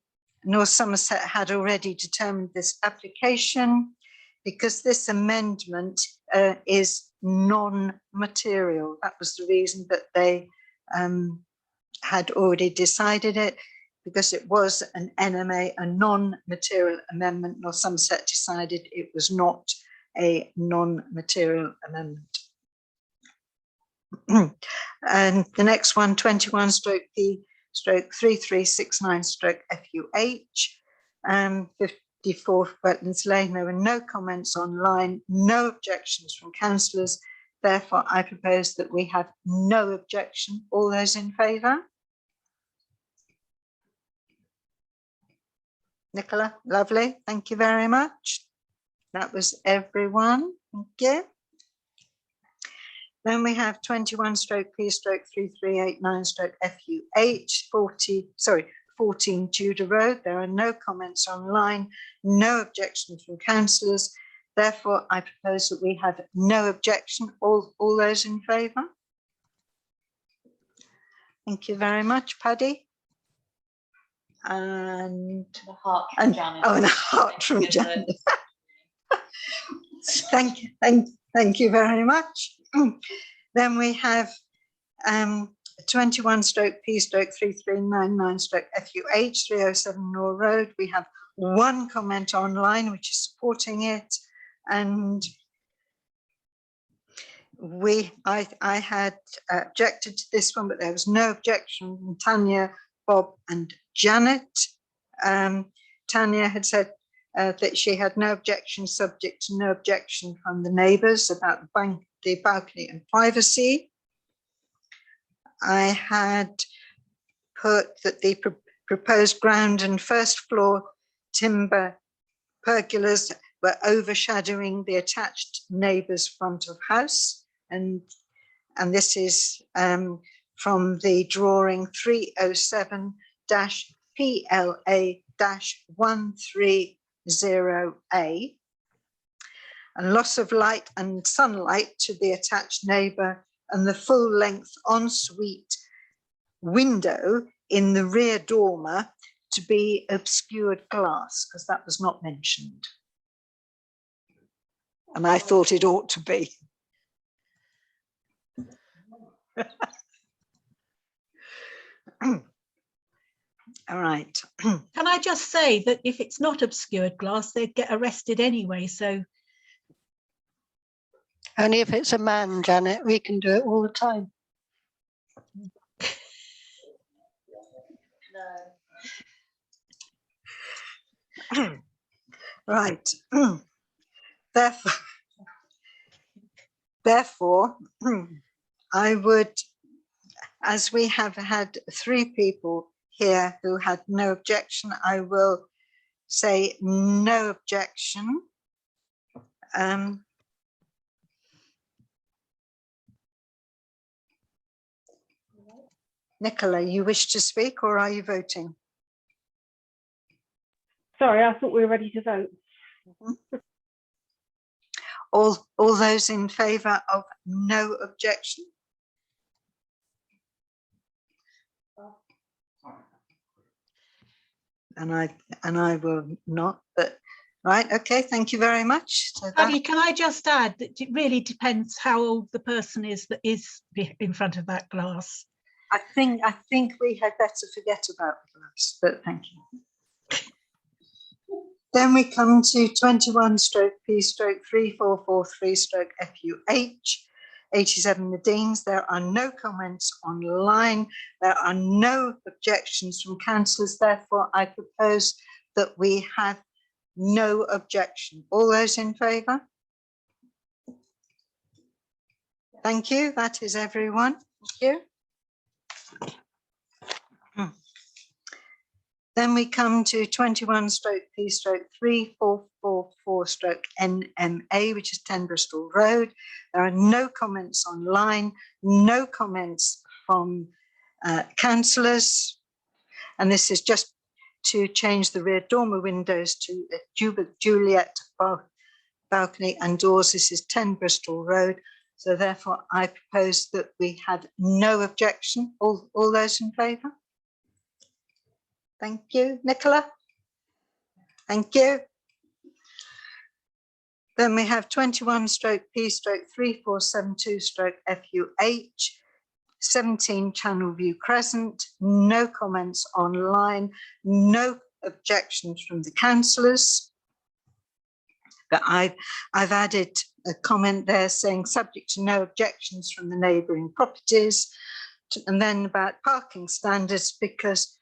North Somerset had already determined this application because this amendment is non-material. That was the reason that they had already decided it, because it was an NMA, a non-material amendment. North Somerset decided it was not a non-material amendment. And the next one, 21/P/3369/FUH, 54 Wetlands Lane. There were no comments online, no objections from councillors. Therefore, I propose that we have no objection. All those in favour? Nicola, lovely. Thank you very much. That was everyone. Thank you. Then we have 21/P/3389/FUH, 14 Tudor Road. There are no comments online, no objections from councillors. Therefore, I propose that we have no objection. All those in favour? Thank you very much, Paddy. And the heart from Janet. Oh, and a heart from Janet. Thank you very much. Then we have 21/P/3399/FUH, 307 Nor Road. We have one comment online which is supporting it, and I had objected to this one, but there was no objection from Tanya, Bob and Janet. Tanya had said that she had no objection, subject to no objection from the neighbours about the balcony and privacy. I had put that the proposed ground and first floor timber pergolas were overshadowing the attached neighbour's front of house, and this is from the drawing 307-PLA-130A. and loss of light and sunlight to the attached neighbour, and the full length ensuite window in the rear dormer to be obscured glass, because that was not mentioned. And I thought it ought to be. All right. Can I just say that if it's not obscured glass, they'd get arrested anyway. So Only if it's a man, Janet, we can do it all the time. Right. Therefore, I would, as we have had 3 people here who had no objection, I will say no objection. Nicola, you wish to speak, or are you voting? Sorry, I thought we were ready to vote. All those in favour of no objection? And I will not, but right, okay, thank you very much. So Paddy, can I just add that it really depends how old the person is that is in front of that glass. I think we had better forget about the glass, but thank you. Then we come to 21/P/3443/FUH, 87 The Deans. There are no comments online. There are no objections from councillors. Therefore, I propose that we have no objection. All those in favour? Thank you. That is everyone. Thank you. Then we come to 21/P/3444/NMA, which is 10 Bristol Road. There are no comments online, no comments from councillors. And this is just to change the rear dormer windows to a Juliet balcony and doors. This is 10 Bristol Road. So therefore, I propose that we have no objection. All those in favour? Thank you. Nicola? Thank you. Then we have 21/P/3472/FUH, 17 Channel View Crescent. No comments online, no objections from the councillors. But I've added a comment there saying subject to no objections from the neighbouring properties. And then about parking standards, because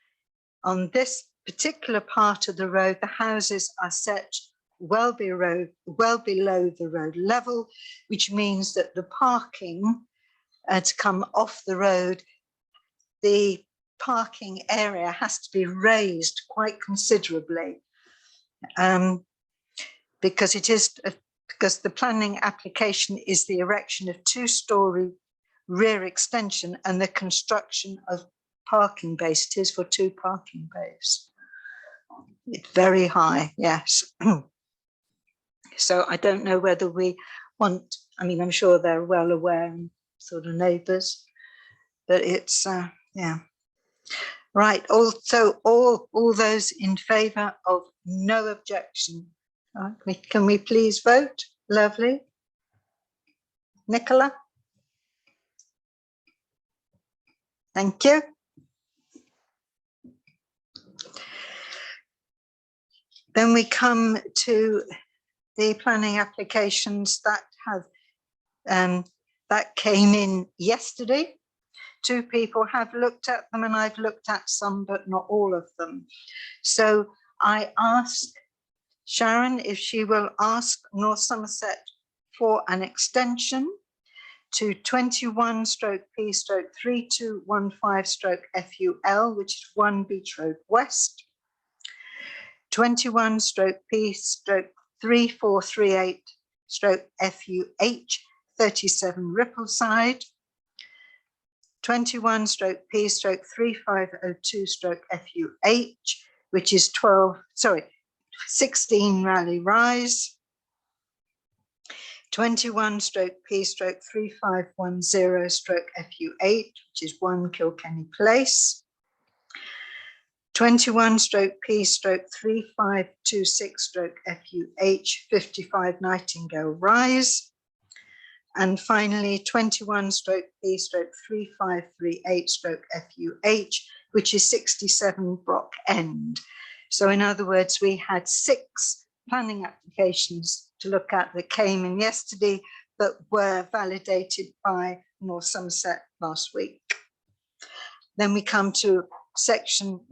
on this particular part of the road, the houses are set well below the road level, which means that the parking to come off the road, the parking area has to be raised quite considerably, because the planning application is the erection of 2-storey rear extension and the construction of parking bays. It is for 2 parking bays. It's very high, yes. So I don't know whether we want, I mean, I'm sure they're well aware, and sort of neighbours, but it's, yeah. Right, also all those in favour of no objection. Right. Can we please vote? Lovely. Nicola? Thank you. Then we come to the planning applications that have that came in yesterday. 2 people have looked at them, and I've looked at some, but not all of them. So I asked Sharon if she will ask North Somerset for an extension to 21/P/3215/FUL, which is 1 Beach Road West. 21/P/3438/FUH, 37 Rippleside. 21/P/3502/FUH, which is 16 Rally Rise. 21/P/3510/FU8, which is 1 Kilkenny Place. 21/P/3526/FUH, 55 Nightingale Rise. And finally, 21/P/3538/FUH, which is 67 Brock End. So in other words, we had 6 planning applications to look at that came in yesterday that were validated by North Somerset last week. Then we come to section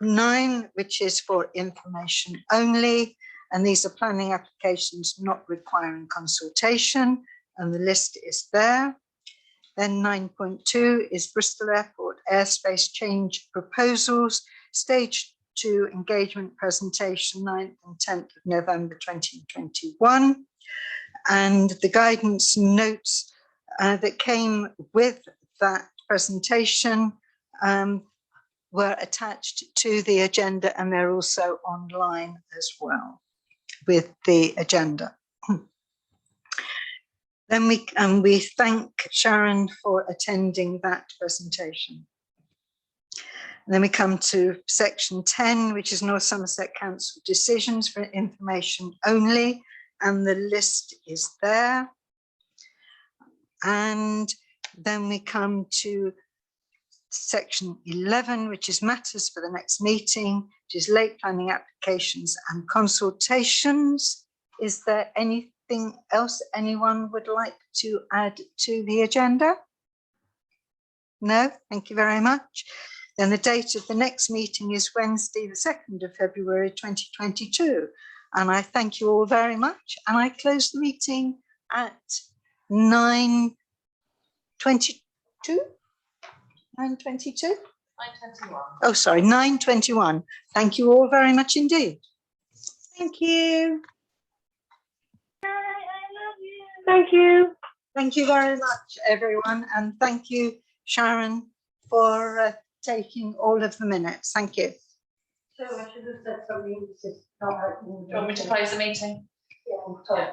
9, which is for information only. And these are planning applications not requiring consultation, and the list is there. Then 9.2 is Bristol Airport airspace change proposals, stage 2 engagement presentation, 9th and 10th of November 2021. And the guidance notes that came with that presentation were attached to the agenda, and they're also online as well with the agenda. Then we thank Sharon for attending that presentation. And then we come to section 10, which is North Somerset Council decisions for information only, and the list is there. And then we come to section 11, which is matters for the next meeting, which is late planning applications and consultations. Is there anything else anyone would like to add to the agenda? No, thank you very much. Then the date of the next meeting is Wednesday, the 2nd of February 2022. And I thank you all very much. And I close the meeting at 9:22. 9:22? 9:21. Oh, sorry, 9:21. Thank you all very much indeed. Thank you. Thank you. Thank you very much, everyone. And thank you, Sharon, for taking all of the minutes. Thank you. So I should have said something. Do you want me to close the meeting? Yeah.